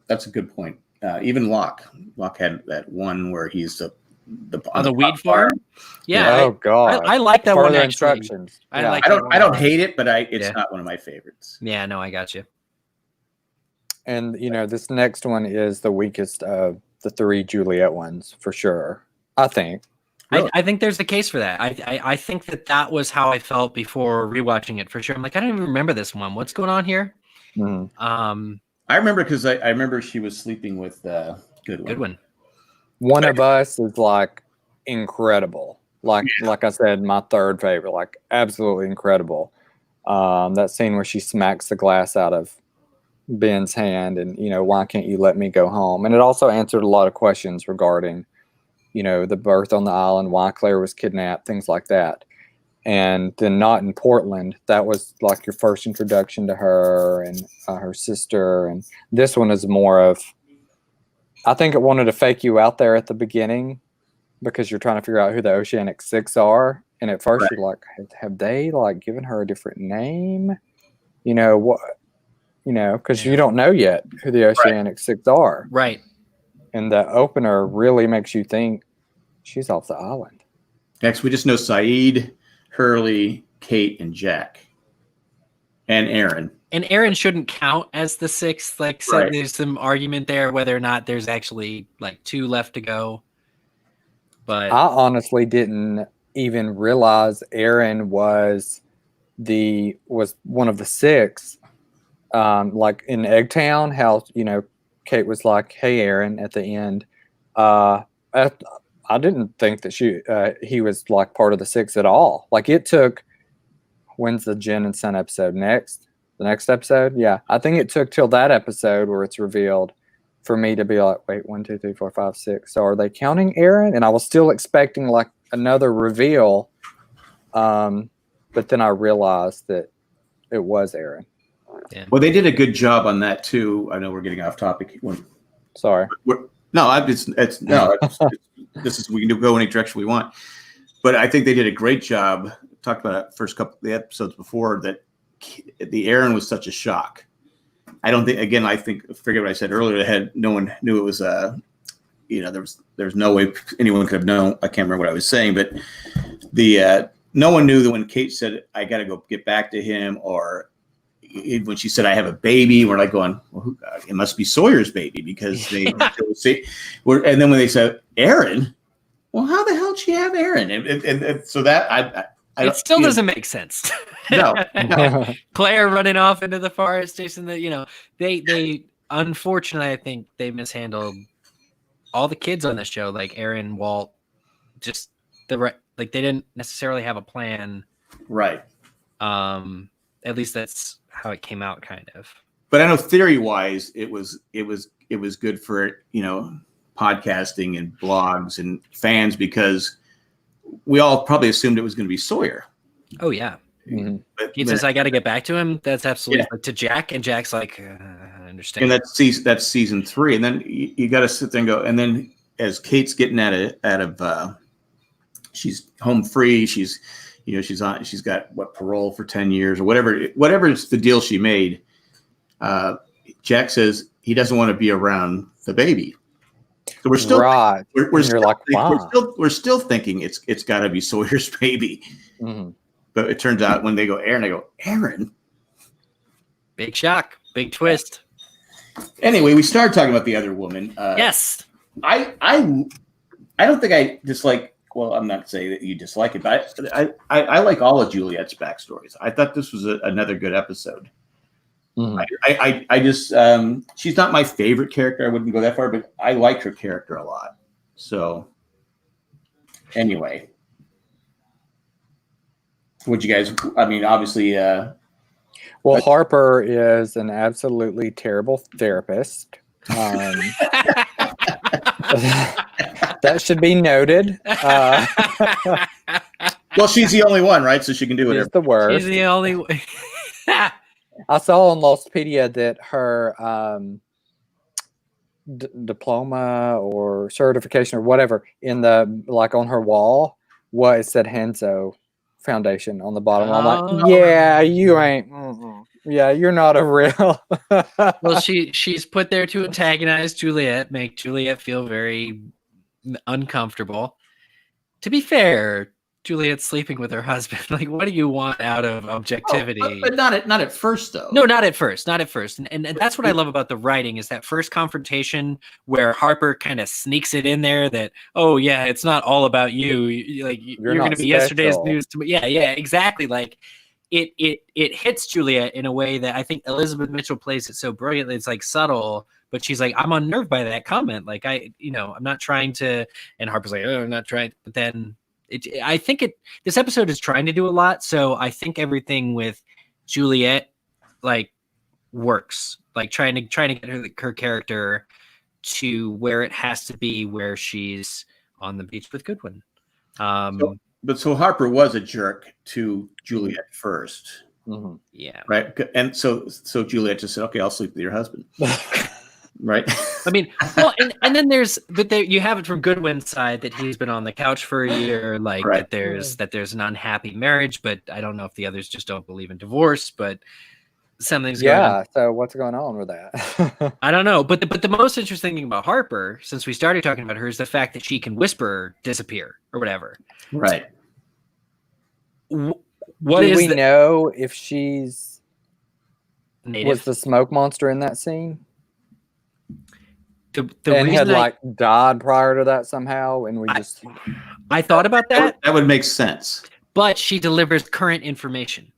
that's a good point. Even Locke had that one where he's on the weed farm. Yeah. Oh God. I like that one. Instructions. I don't hate it, but it's not one of my favorites. Yeah, no, I got you. And this next one is the weakest of the 3 Juliet ones for sure, I think. Really? I think there's a case for that. I think that was how I felt before rewatching it for sure. I'm like, I don't even remember this one. What's going on here? I remember because I remember she was sleeping with Goodwin. Good one. One of Us is like incredible. Like I said, my third favorite, like absolutely incredible. That scene where she smacks the glass out of Ben's hand and, why can't you let me go home? And it also answered a lot of questions regarding, the birth on the island, why Claire was kidnapped, things like that. And then Not in Portland, that was like your first introduction to her and her sister. And this one is more of, I think it wanted to fake you out there at the beginning because you're trying to figure out who the Oceanic Six are. And at first you're like, have they like given her a different name? Because you don't know yet who the Oceanic Six are. Right. And the opener really makes you think she's off the island. Next, we just know Saeed, Hurley, Kate, and Jack. And Aaron. And Aaron shouldn't count as the 6th. Like, so there's some argument there whether or not there's actually like 2 left to go. But I honestly didn't even realize Aaron was one of the 6. Like in Eggtown, how Kate was like, "Hey, Aaron," at the end. I didn't think that he was like part of the 6 at all. Like it took. When's the Jen and Son episode next? The next episode, yeah. I think it took till that episode where it's revealed for me to be like, wait, 1, 2, 3, 4, 5, 6. So are they counting Aaron? And I was still expecting like another reveal, but then I realized that it was Aaron. Yeah. Well, they did a good job on that too. I know we're getting off topic. Sorry. This is we can go any direction we want. But I think they did a great job. Talked about it first couple of the episodes before that the Aaron was such a shock. I don't think. Again, I forget what I said earlier. No one knew it was there's no way anyone could have known. I can't remember what I was saying, but no one knew that when Kate said, "I got to go get back to him," or when she said, "I have a baby," we're like going, "Well, it must be Sawyer's baby," because they say. And then when they said Aaron, well, how the hell did she have Aaron? And so that it still doesn't make sense. No. Claire running off into the forest, Jason. They unfortunately, I think they mishandled all the kids on the show, like Aaron, Walt, just like they didn't necessarily have a plan. Right. At least that's how it came out, kind of. But I know theory-wise, it was good for podcasting and blogs and fans because we all probably assumed it was going to be Sawyer. Oh yeah. Mm-hmm. He says, "I got to get back to him." That's absolutely to Jack, and Jack's like, "I understand." And that's season 3, and then you got to sit there and go. And then as Kate's getting out of she's home free. She's got parole for 10 years or whatever is the deal she made. Jack says he doesn't want to be around the baby. So we're still right. We're still, like, wow. we're still thinking it's got to be Sawyer's baby. Mm-hmm. But it turns out when they go Aaron, I go Aaron. Big shock, big twist. Anyway, we started talking about the other woman. Yes, I don't think I dislike. Well, I'm not saying that you dislike it, but I like all of Juliet's backstories. I thought this was another good episode. Mm-hmm. I just she's not my favorite character. I wouldn't go that far, but I like her character a lot. So anyway, would you guys? I mean, obviously, well, Harper is an absolutely terrible therapist. That should be noted. Well, she's the only one, right? So she can do whatever. She's the worst. She's the only. I saw on Lostpedia that her diploma or certification or whatever in the on her wall, it said Hanzo Foundation on the bottom. I'm like, yeah, you ain't. Mm-mm. Yeah, you're not a real. Well, she's put there to antagonize Juliet, make Juliet feel very uncomfortable. To be fair, Juliet's sleeping with her husband. Like, what do you want out of objectivity? But not at first, though. No, not at first. Not at first. And that's what I love about the writing is that first confrontation where Harper kind of sneaks it in there that, oh yeah, it's not all about you. You're going to be yesterday's news. Yeah, exactly. Like it hits Juliet in a way that I think Elizabeth Mitchell plays it so brilliantly. It's like subtle, but she's like, I'm unnerved by that comment. Like I'm not trying to, and Harper's like, oh, I'm not trying. But then I think this episode is trying to do a lot. So I think everything with Juliet like works, like trying to get her character to where it has to be, where she's on the beach with Goodwin. So Harper was a jerk to Juliet first. Mm-hmm. Yeah. Right. And so Juliet just said, okay, I'll sleep with your husband. Right. I mean, well, and then you have it from Goodwin's side that he's been on the couch for a year, like right. that there's an unhappy marriage, but I don't know if the others just don't believe in divorce, but something's going on. So what's going on with that? I don't know, but the most interesting thing about Harper, since we started talking about her, is the fact that she can whisper disappear or whatever. Right. Do we know if she's native? Was the smoke monster in that scene? The and had died prior to that somehow, and I thought about that. That would make sense. But she delivers current information.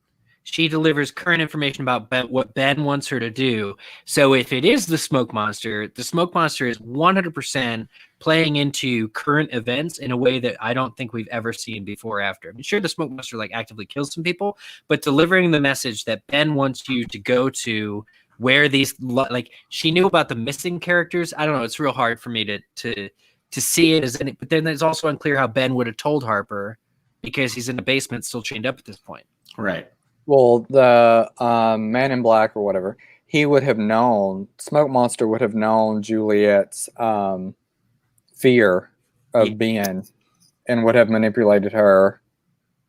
She delivers current information about what Ben wants her to do. So if it is the smoke monster is 100% playing into current events in a way that I don't think we've ever seen before or after. I'm sure the smoke monster like actively kills some people, but delivering the message that Ben wants you to go to where these, like, she knew about the missing characters. I don't know. It's real hard for me to see it as any, but then it's also unclear how Ben would have told Harper because he's in the basement still chained up at this point. Right. Well, the Man in Black or whatever, he would have known, Smoke Monster would have known Juliet's fear of Ben and would have manipulated her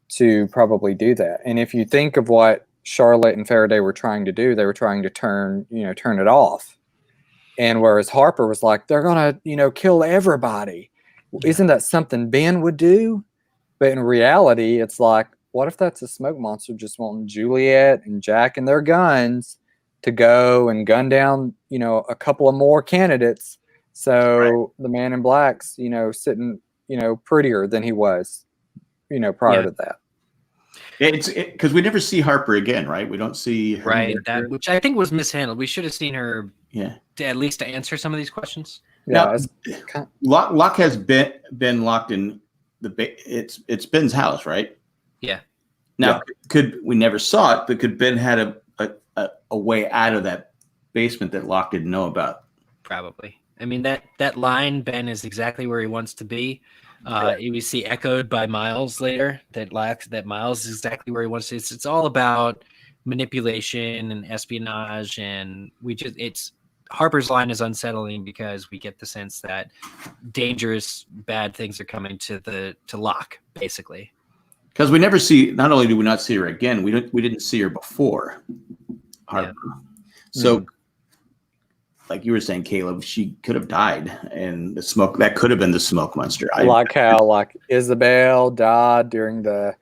to probably do that. And if you think of what Charlotte and Faraday were trying to do, they were trying to turn it off. And whereas Harper was like, they're going to, kill everybody. Yeah. Isn't that something Ben would do? But in reality, it's like, what if that's a smoke monster just wanting Juliet and Jack and their guns to go and gun down, a couple of more candidates. So the Man in Black's, sitting, prettier than he was, prior to that. It's because we never see Harper again, right? We don't see her. Right. That, which I think was mishandled. We should have seen her to at least to answer some of these questions. Yeah. Now, Locke has been locked in it's Ben's house, right? Yeah. Now, we never saw it, but could Ben had a way out of that basement that Locke didn't know about? Probably. I mean, that line, Ben is exactly where he wants to be. We see echoed by Miles later that Miles is exactly where he wants to. It's all about manipulation and espionage, and Harper's line is unsettling because we get the sense that dangerous, bad things are coming to Locke, basically. Because we never see. Not only do we not see her again, we didn't see her before Harper. Yeah. So, like you were saying, Caleb, she could have died, and that could have been the smoke monster. How Isabel died during the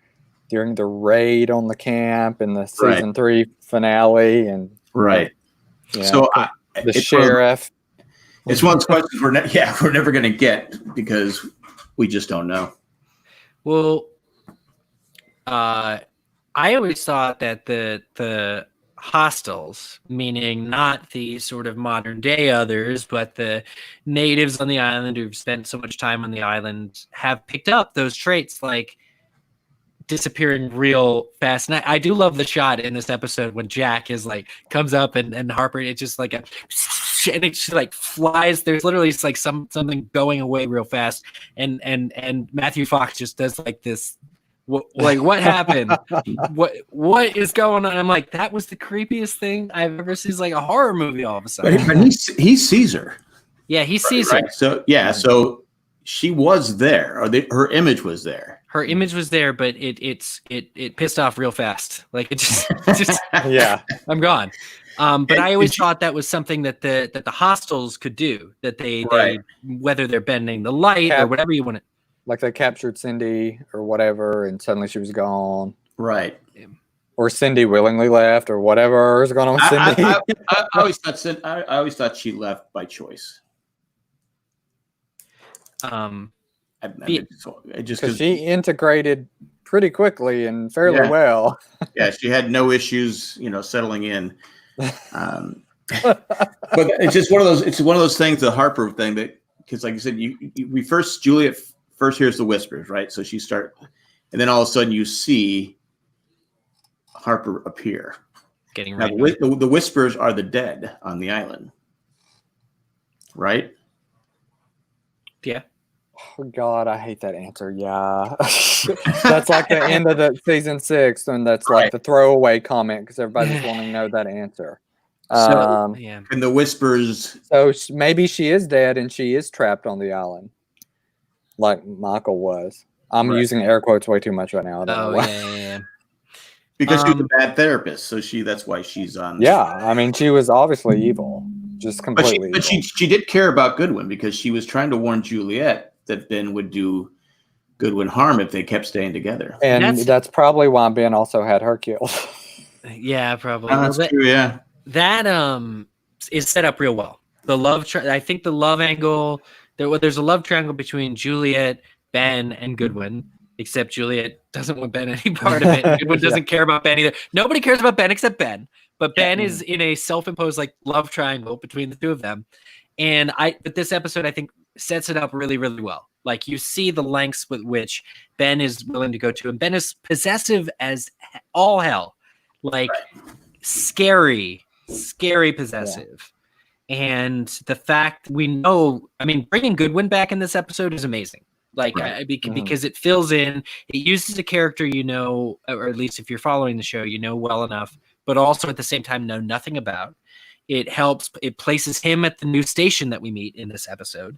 raid on the camp in the season 3 finale, and So the sheriff. It's one of those questions we're never going to get because we just don't know. Well, I always thought that the hostiles, meaning not the sort of modern day others, but the natives on the island who've spent so much time on the island, have picked up those traits like disappearing real fast. And I do love the shot in this episode when Jack is like comes up and Harper, it's just like and it just like flies. There's literally like something going away real fast, and Matthew Fox just does like this. What happened? What is going on? I'm like, that was the creepiest thing I've ever seen. It's like a horror movie all of a sudden. But he sees her. Yeah, he sees her. So so she was there, or her image was there. Her image was there, but it pissed off real fast. Like it just I'm gone. But I always thought that was something that the hostiles could do. That they whether they're bending the light or whatever you want to. Like they captured Cindy or whatever, and suddenly she was gone. Right. Or Cindy willingly left, or whatever is going on with Cindy. I always thought she left by choice. Just because she integrated pretty quickly and fairly well. Yeah, she had no issues, settling in. But it's just one of those. It's one of those things, the Harper thing, that because, like I said, Juliet first hears the whispers, right? So and then all of a sudden you see Harper appear. Getting now, ready. the whispers are the dead on the island, right? Yeah. Oh God, I hate that answer. Yeah, that's like the end of the season 6, and that's like the throwaway comment because everybody's wanting to know that answer. And the whispers. So maybe she is dead and she is trapped on the island, like Michael was. I'm using air quotes way too much right now. I don't know why. Yeah. Because she's a bad therapist, so that's why she's on. Yeah, I mean, she was obviously evil, just completely. But she did care about Goodwin because she was trying to warn Juliet that Ben would do Goodwin harm if they kept staying together. And that's probably why Ben also had her killed. Yeah, probably. That's true. Yeah, that is set up real well. The love, I think the love angle. There's a love triangle between Juliet, Ben, and Goodwin. Except Juliet doesn't want Ben any part of it. Goodwin doesn't care about Ben either. Nobody cares about Ben except Ben. But Ben is in a self-imposed love triangle between the two of them. But this episode, I think, sets it up really, really well. Like, you see the lengths with which Ben is willing to go to, and Ben is possessive as all hell. Like, scary possessive. Yeah. And the fact bringing Goodwin back in this episode is amazing. Because it fills in, it uses a character or at least if you're following the show, well enough, but also at the same time know nothing about. It places him at the new station that we meet in this episode,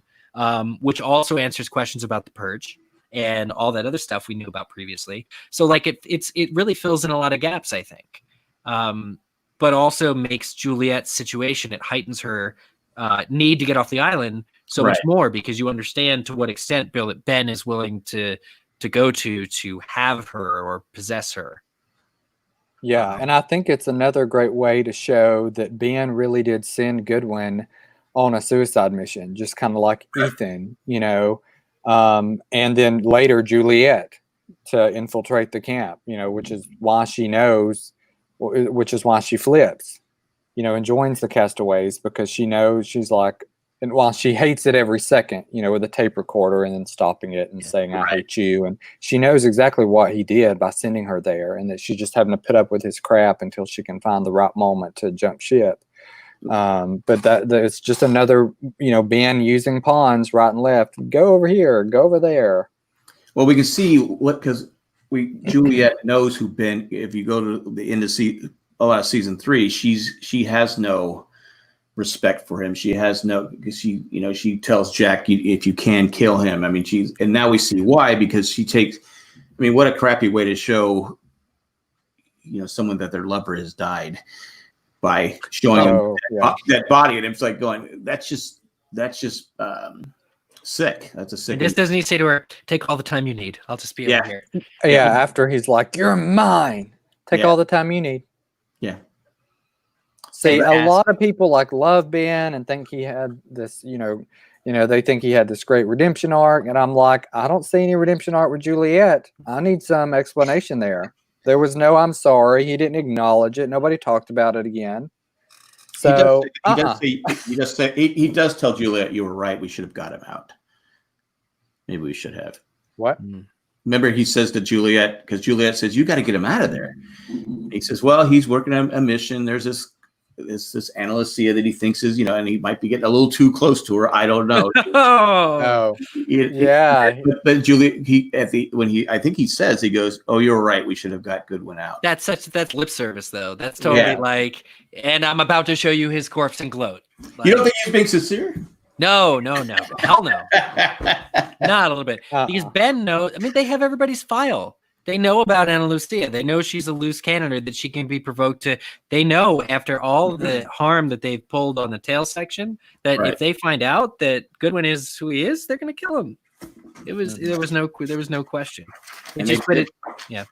which also answers questions about the Purge and all that other stuff we knew about previously. So it really fills in a lot of gaps, I think, but also makes Juliet's situation, it heightens her need to get off the island so much more, because you understand to what extent Ben is willing to go to have her or possess her. Yeah, and I think it's another great way to show that Ben really did send Goodwin on a suicide mission, just kind of like Ethan, and then later Juliet to infiltrate the camp, which is why she knows, which is why she flips, and joins the castaways, because she knows she's like, and while she hates it every second, with a tape recorder and then stopping it and saying, I hate you. And she knows exactly what he did by sending her there, and that she's just having to put up with his crap until she can find the right moment to jump ship. But that it's just another, Ben using pawns right and left. Go over here, go over there. Well, we can see because Juliet knows who Ben, if you go to the end of season 3, she has no respect for him. She has no, because she tells Jack, if you can kill him. I mean, and now we see why, because she takes, what a crappy way to show, someone that their lover has died by showing him that body. And it's like going, that's just sick. That's a sick. And this doesn't he say to her, take all the time you need. I'll just be over here. Yeah. After he's like, you're mine. Take all the time you need. Yeah. See, a lot of people love Ben and think he had this, they think he had this great redemption arc. And I'm like, I don't see any redemption arc with Juliet. I need some explanation there. There was no, I'm sorry. He didn't acknowledge it. Nobody talked about it again. So he does tell Juliet, you were right. We should have got him out. Maybe we should have. What? Remember, he says to Juliet, because Juliet says, you got to get him out of there. He says, well, he's working on a mission. There's this Analysia that he thinks is, and he might be getting a little too close to her. I don't know. Yeah. But Juliet, I think he says, he goes, oh, you're right. We should have got Goodwin out. That's lip service, though. That's totally and I'm about to show you his corpse and gloat. You don't think he's being sincere? No. Hell no. Not a little bit. Because Ben knows, they have everybody's file. They know about Ana Lucia. They know she's a loose cannon, or that she can be provoked to. They know after all the harm that they've pulled on the tail section that if they find out that Goodwin is who he is, they're going to kill him. It was there was no question. It And just they but did- it yeah.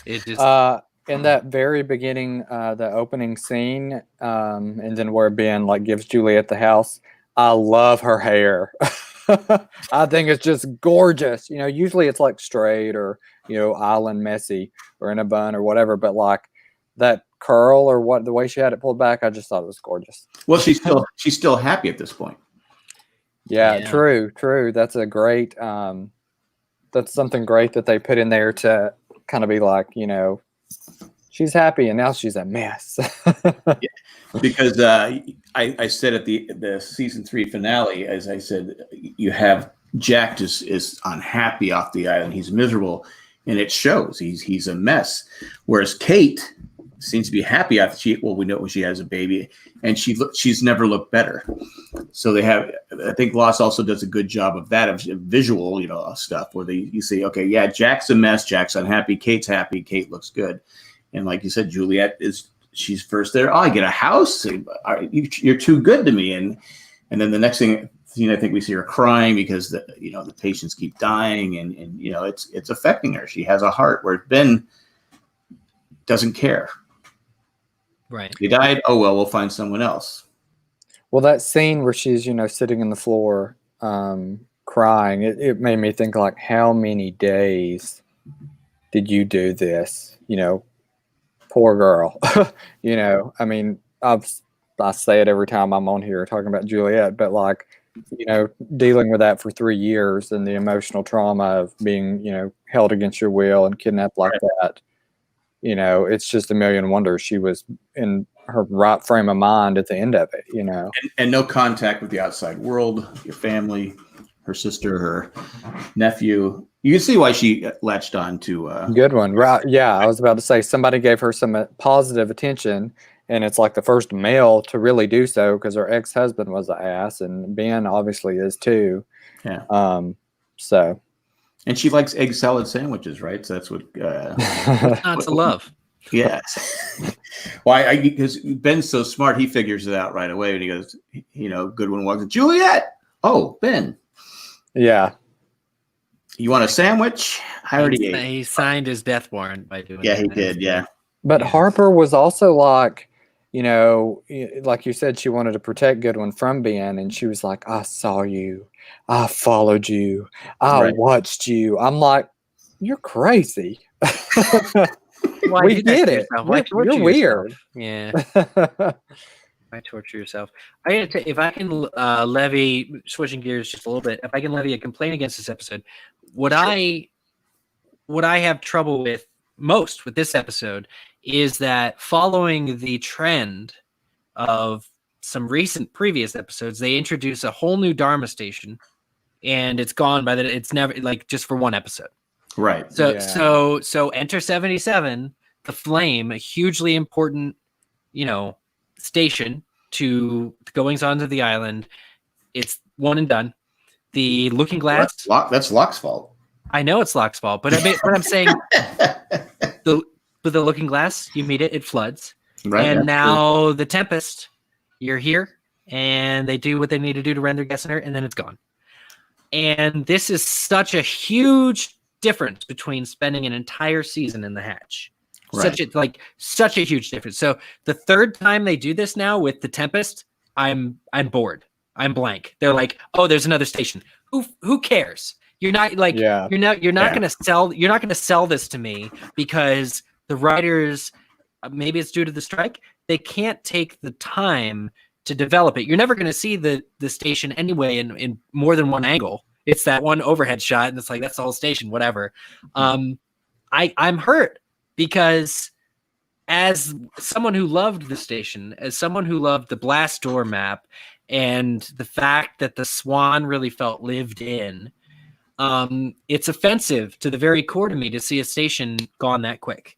It just In that very beginning, the opening scene, and then where Ben like gives Juliet the house, I love her hair. I think it's just gorgeous. You know, usually it's like straight or, you know, island messy or in a bun or whatever, but like that curl or what the way she had it pulled back, I just thought it was gorgeous. Well, she's still happy at this point. Yeah, Yeah. true. That's a great that's something great that they put in there to kind of be like, you know, she's happy and now she's a mess. Because I said at the season 3 finale, as I said, you have Jack is unhappy off the island. He's miserable, and it shows. He's a mess. Whereas Kate seems to be happy after we know she has a baby, and she's never looked better. So they have. I think Lost also does a good job of that, of visual, stuff where you say, okay, yeah, Jack's a mess, Jack's unhappy, Kate's happy, Kate looks good, and like you said, Juliet she's first there. Oh, I get a house. You're too good to me, and then the next thing, I think we see her crying because the patients keep dying, and it's affecting her. She has a heart, where Ben doesn't care. right. He died. Oh well, we'll find someone else. Well, that scene where she's, sitting on the floor crying, it made me think like, how many days did you do this? Poor girl. I mean, I say it every time I'm on here talking about Juliet, but like, dealing with that for 3 years and the emotional trauma of being, held against your will and kidnapped like that, it's just a million wonders she was in her right frame of mind at the end of it, And no contact with the outside world, your family, her sister, her nephew. You can see why she latched on to. Good one. Right. Yeah. I was about to say somebody gave her some positive attention, and it's like the first male to really do so because her ex-husband was an ass, and Ben obviously is too. Yeah. So. And she likes egg salad sandwiches, right? So that's what. What's not to love? Yes. Why? Because Ben's so smart, he figures it out right away. And he goes, Goodwin walks in, Juliet. Oh, Ben. Yeah. You want a sandwich? I already ate. He signed his death warrant by doing Yeah, that. he did. Yeah. But Harper was also like, like you said, she wanted to protect Goodwin from Ben, and she was like, I saw you. I followed you. I watched you. I'm like, you're crazy. Why We do that get to it. yourself? Why torture You're weird. yourself? Yeah. Why torture yourself? I gotta tell, if I can levy, switching gears just a little bit, if I can levy a complaint against this episode, what I have trouble with most with this episode is that following the trend of some recent previous episodes, they introduce a whole new Dharma station, and it's gone by that. It's never like just for one episode. Right. So enter 77, the Flame, a hugely important, station to the goings on to the island. It's one and done. The Looking Glass. That's Locke's fault. I know it's Locke's fault, but I'm saying with the Looking Glass, you meet it, it floods. Right. And now the Tempest, you're here, and they do what they need to do to render Gessner, and then it's gone. And this is such a huge difference between spending an entire season in the Hatch. Right. Such a huge difference. So the third time they do this now with the Tempest, I'm bored. I'm blank. They're like, oh, there's another station. Who cares? You're not like you're not gonna sell this to me because the writers, maybe it's due to the strike, they can't take the time to develop it. You're never gonna see the station anyway in more than one angle. It's that one overhead shot, and it's like that's the whole station, whatever. I'm hurt because as someone who loved the station, as someone who loved the blast door map, and the fact that the Swan really felt lived in, it's offensive to the very core to me to see a station gone that quick,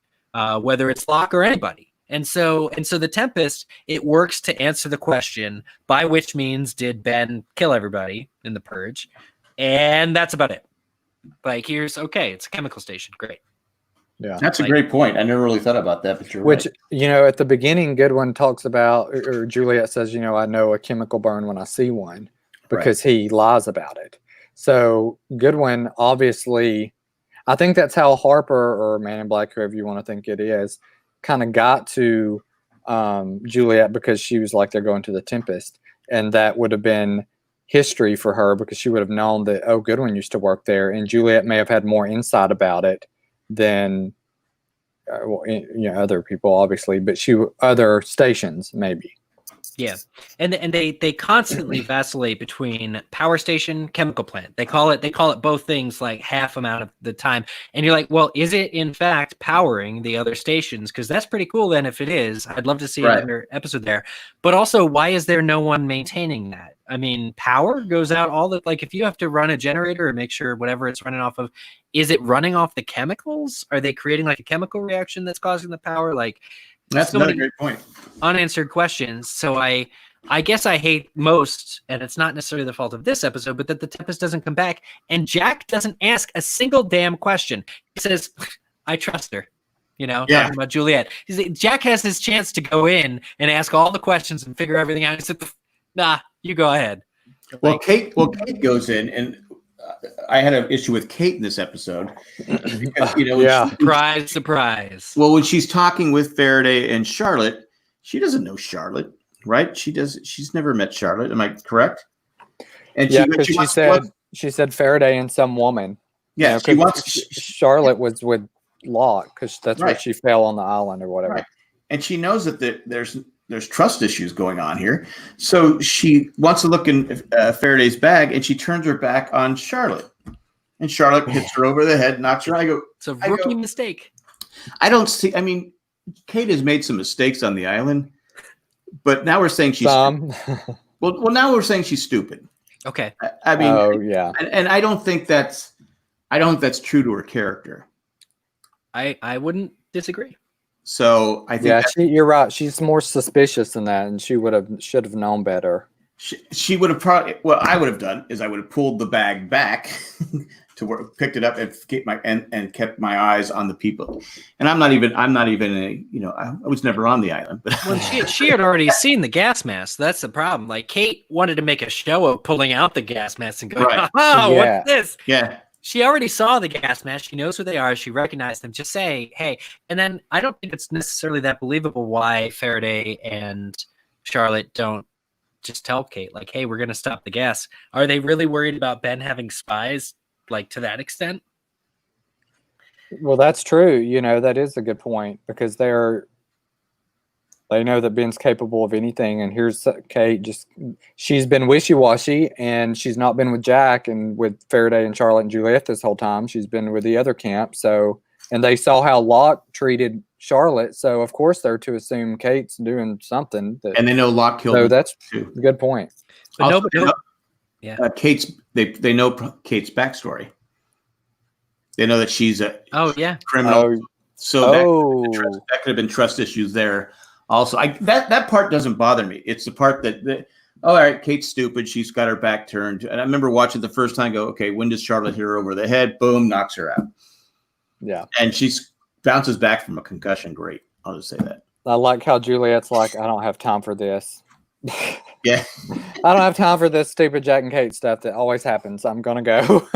whether it's Locke or anybody. And so the Tempest, it works to answer the question, by which means did Ben kill everybody in the Purge? And that's about it. Like, it's a chemical station. Great. Yeah. That's a great point. I never really thought about that, but you're Which, right. At the beginning, Goodwin talks about, or Juliet says, I know a chemical burn when I see one, because he lies about it. So Goodwin, obviously, I think that's how Harper or Man in Black, whoever you want to think it is, kind of got to Juliet, because she was like, they're going to the Tempest. And that would have been history for her, because she would have known that, oh, Goodwin used to work there. And Juliet may have had more insight about it than other people, obviously, but other stations maybe. Yeah, and they constantly vacillate between power station, chemical plant. They call it both things like half amount of the time. And you're like, well, is it in fact powering the other stations? Because that's pretty cool. Then if it is, I'd love to see another episode there. But also, why is there no one maintaining that? I mean, power goes out all the, like, if you have to run a generator and make sure whatever it's running off of, is it running off the chemicals? Are they creating like a chemical reaction that's causing the power? Like, that's another great point. Unanswered questions. So I guess I hate most, and it's not necessarily the fault of this episode, but that the Tempest doesn't come back and Jack doesn't ask a single damn question. He says, I trust her. Talking about Juliet. Jack has his chance to go in and ask all the questions and figure everything out. He said, nah, you go ahead. Well, Kate goes in, and I had an issue with Kate in this episode because, surprise. Well, when she's talking with Faraday and Charlotte, she doesn't know Charlotte, right? She's never met Charlotte. Am I correct? And she said Faraday and some woman. Yeah, Charlotte was with Locke, because that's where she fell on the island or whatever. Right. And she knows that there's trust issues going on here. So she wants to look in Faraday's bag, and she turns her back on Charlotte. And Charlotte hits her over the head, knocks her. It's a rookie mistake. Kate has made some mistakes on the island, but now we're saying she's well, now we're saying she's stupid. Okay. And I don't think that's true to her character. I wouldn't disagree. So I think you're right. She's more suspicious than that, and she should have known better. She would have probably. What I would have done is I would have pulled the bag back to where, picked it up and kept my eyes on the people. And I'm not even I was never on the island. But well, she had already seen the gas mask. That's the problem. Like, Kate wanted to make a show of pulling out the gas mask and go, what's this? Yeah. She already saw the gas mask. She knows who they are. She recognized them. Just say, hey. And then I don't think it's necessarily that believable why Faraday and Charlotte don't just tell Kate, like, hey, we're going to stop the gas. Are they really worried about Ben having spies, like, to that extent? Well, that's true. That is a good point, because they know that Ben's capable of anything. And here's Kate, she's been wishy-washy, and she's not been with Jack and with Faraday and Charlotte and Juliet this whole time. She's been with the other camp. And they saw how Locke treated Charlotte. So of course they're to assume Kate's doing something. And they know Locke killed her. So that's a good point. But they know Kate's backstory. They know that she's a criminal. So that could have been trust issues there. Also, that part doesn't bother me. It's the part that all right, Kate's stupid. She's got her back turned. And I remember watching the first time. Go, okay, when does Charlotte hit her over the head? Boom, knocks her out. Yeah, and she bounces back from a concussion. Great, I'll just say that. I like how Juliet's like, I don't have time for this. Yeah, I don't have time for this stupid Jack and Kate stuff that always happens. I'm gonna go.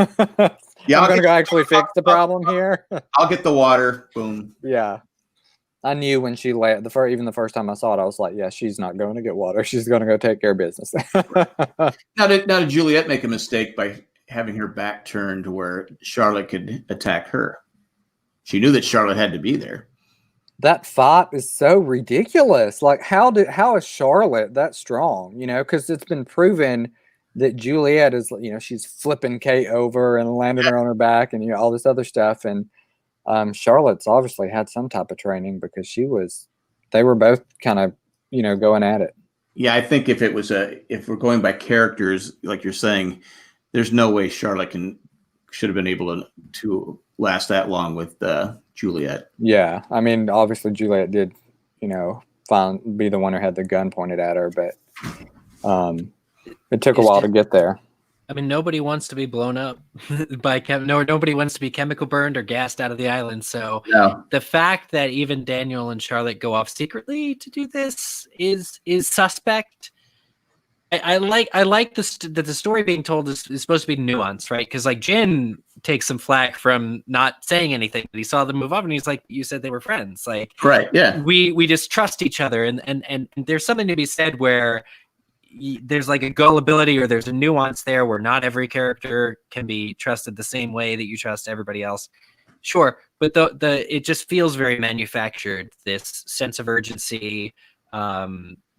Yeah, I'm gonna go actually fix the problem here. I'll get the water. Boom. Yeah. I knew when she left even the first time I saw it, I was like, yeah, she's not going to get water. She's going to go take care of business. Now did Juliet make a mistake by having her back turned to where Charlotte could attack her? She knew that Charlotte had to be there. That fight is so ridiculous. Like, how is Charlotte that strong? Because it's been proven that Juliet is, she's flipping Kate over and landing her on her back and all this other stuff. And Charlotte's obviously had some type of training, because they were both kind of, going at it. Yeah, I think if we're going by characters, like you're saying, there's no way Charlotte should have been able to last that long with Juliet. Yeah, I mean, obviously Juliet did, be the one who had the gun pointed at her, but it took a while to get there. I mean, nobody wants to be blown up by nobody wants to be chemical burned or gassed out of the island. So the fact that even Daniel and Charlotte go off secretly to do this is suspect. I like that the story being told is supposed to be nuanced, right? Because like Jin takes some flack from not saying anything, but he saw them move up, and he's like, "You said they were friends." Like, Right. Yeah. we just trust each other, and there's something to be said where there's like a gullibility or there's a nuance there where not every character can be trusted the same way that you trust everybody else. Sure, but it just feels very manufactured. This sense of urgency.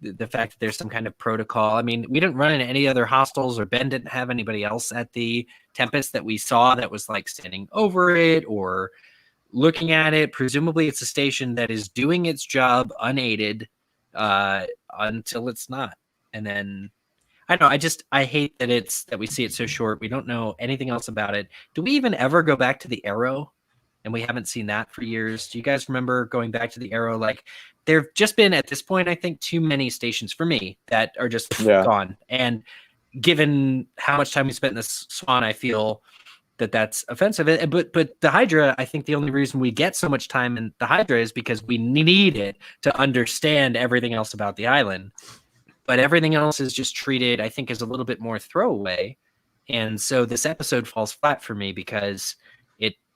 The fact that there's some kind of protocol. I mean, we didn't run into any other hostels, or Ben didn't have anybody else at the Tempest that we saw that was like standing over it or looking at it. Presumably it's a station that is doing its job unaided until it's not. And then I don't know, I hate that we see it so short. We don't know anything else about it. Do we even ever go back to the Arrow? And we haven't seen that for years. Do you guys remember going back to the Arrow? Like, there've just been at this point, I think, too many stations for me that are just gone. And given how much time we spent in the Swan, I feel that that's offensive. But the Hydra, I think the only reason we get so much time in the Hydra is because we need it to understand everything else about the island. But everything else is just treated, I think, as a little bit more throwaway. And so this episode falls flat for me because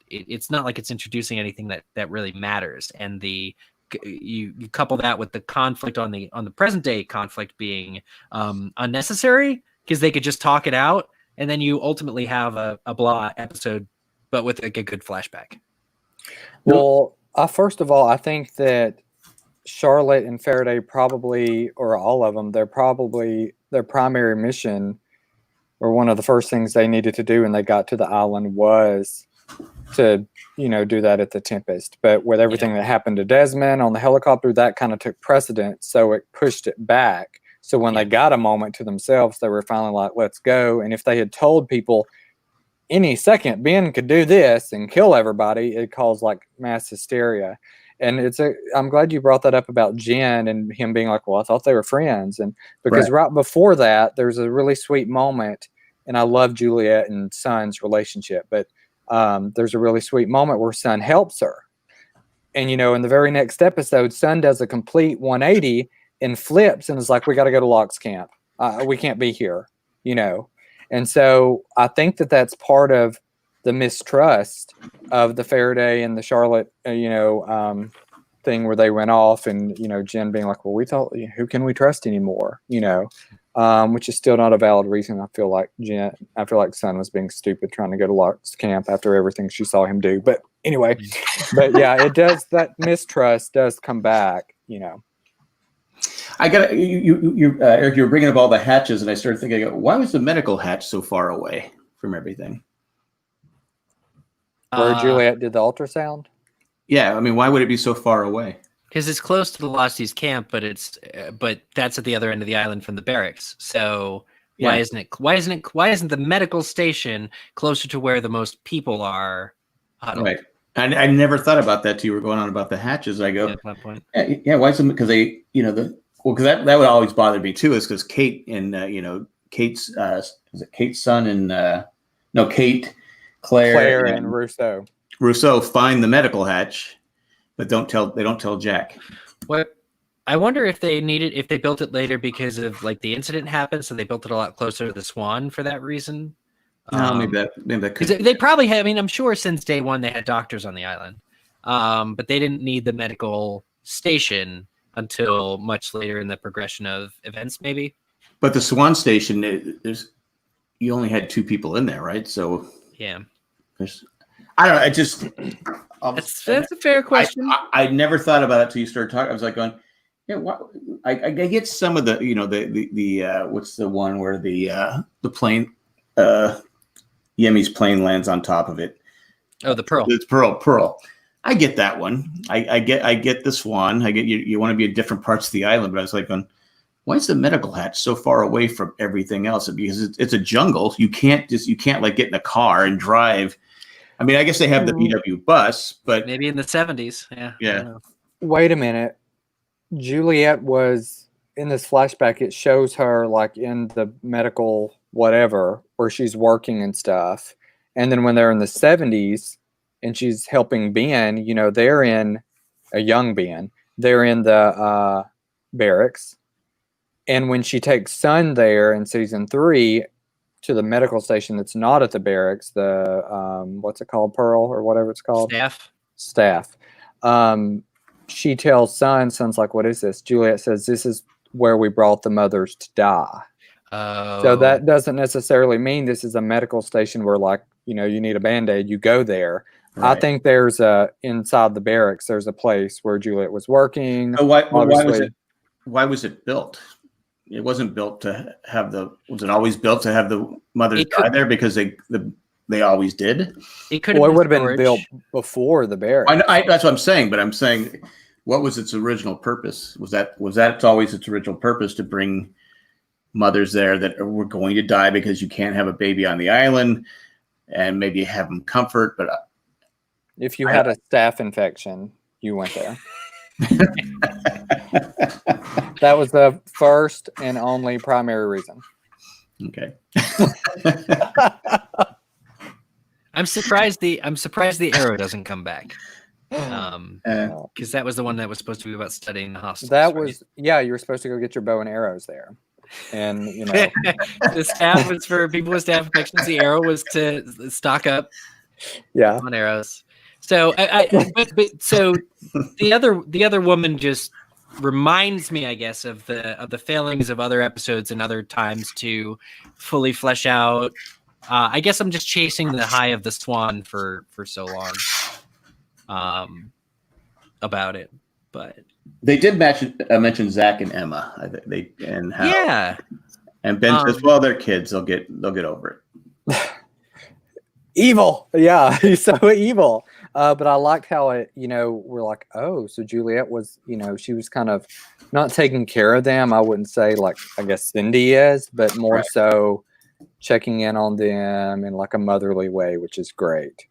it's not like it's introducing anything that really matters. And you couple that with the conflict on the present day conflict being unnecessary because they could just talk it out, and then you ultimately have a blah episode, but with like a good flashback. Well, first of all, I think that Charlotte and Faraday probably, or all of them, their primary mission, or one of the first things they needed to do when they got to the island was to, do that at the Tempest. But with everything that happened to Desmond on the helicopter, that kind of took precedent, so it pushed it back. So when they got a moment to themselves, they were finally like, let's go. And if they had told people any second Ben could do this and kill everybody, it caused like mass hysteria. And I'm glad you brought that up about Jen and him being like, well, I thought they were friends. And because right before that, there's a really sweet moment, and I love Juliet and Sun's relationship, but there's a really sweet moment where Sun helps her. And, in the very next episode, Sun does a complete 180 and flips and is like, we got to go to Locke's camp. We can't be here, And so I think that that's part of the mistrust of the Faraday and the Charlotte, thing where they went off, and, Jen being like, well, we thought, who can we trust anymore? Which is still not a valid reason. I feel like Sun was being stupid trying to go to Locke's camp after everything she saw him do. But anyway, it does, that mistrust does come back, I got you, Eric. You were bringing up all the hatches, and I started thinking, why was the medical hatch so far away from everything? Where Juliet did the ultrasound? Yeah, I mean, why would it be so far away? Because it's close to the Losties camp, but that's at the other end of the island from the barracks. So why isn't the medical station closer to where the most people are huddled? Right. I never thought about that till you were going on about the hatches. I go, that point. Yeah. Why is it? Because they, because that would always bother me too. Is because Kate and Kate's is it Kate's son and Kate, Claire and Rousseau. Rousseau find the medical hatch, but they don't tell Jack. What I wonder if they built it later because of like the incident happened, so they built it a lot closer to the Swan for that reason. No, maybe that could. They probably had. I mean, I'm sure since day one they had doctors on the island, but they didn't need the medical station until much later in the progression of events, maybe. But the Swan station, you only had 2 people in there, right? So yeah, I don't know. I just that's a fair question. I never thought about it till you started talking. I was like going, yeah. I get some of the the what's the one where the plane Yemi's plane lands on top of it. Oh, the Pearl. It's Pearl. I get that one. I get the Swan. I get you want to be in different parts of the island, but I was like going, why is the medical hatch so far away from everything else? Because it's a jungle. You can't like get in a car and drive. I mean, I guess they have the VW bus, but maybe in the 70s. Yeah. Wait a minute. Juliet was in this flashback. It shows her like in the medical whatever where she's working and stuff. And then when they're in the 70s and she's helping Ben, they're in a young Ben. They're in the barracks. And when she takes Sun there in season 3 to the medical station that's not at the barracks, the what's it called, Pearl or whatever it's called, staff. She tells Sun's like, "What is this?" Juliet says, "This is where we brought the mothers to die." So that doesn't necessarily mean this is a medical station where, like, you need a Band-Aid, you go there. Right. I think there's inside the barracks, there's a place where Juliet was working. So why was it built? It wasn't built to have was it always built to have the mothers die there because they always did? It would have been built before the barracks. That's what I'm saying, but I'm saying, what was its original purpose? Was that always its original purpose, to bring mothers there that were going to die because you can't have a baby on the island and maybe have them comfort? But if you had a staph infection, you went there. That was the first and only primary reason. Okay. I'm surprised the arrow doesn't come back. Because that was the one that was supposed to be about studying the hospitals. That was, right? You were supposed to go get your bow and arrows there. And the staff was for people with staph infections. The arrow was to stock up on arrows. So so the other woman just reminds me, I guess, of the failings of other episodes and other times to fully flesh out. I guess I'm just chasing the high of the swan for so long about it, but they did mention Zach and Emma. And Ben says, "Well, they're kids. They'll get over it." Evil, he's so evil. But I liked how it, we're like, oh, so Juliet was, she was kind of not taking care of them. I wouldn't say like, I guess Cindy is, but more so checking in on them in like a motherly way, which is great.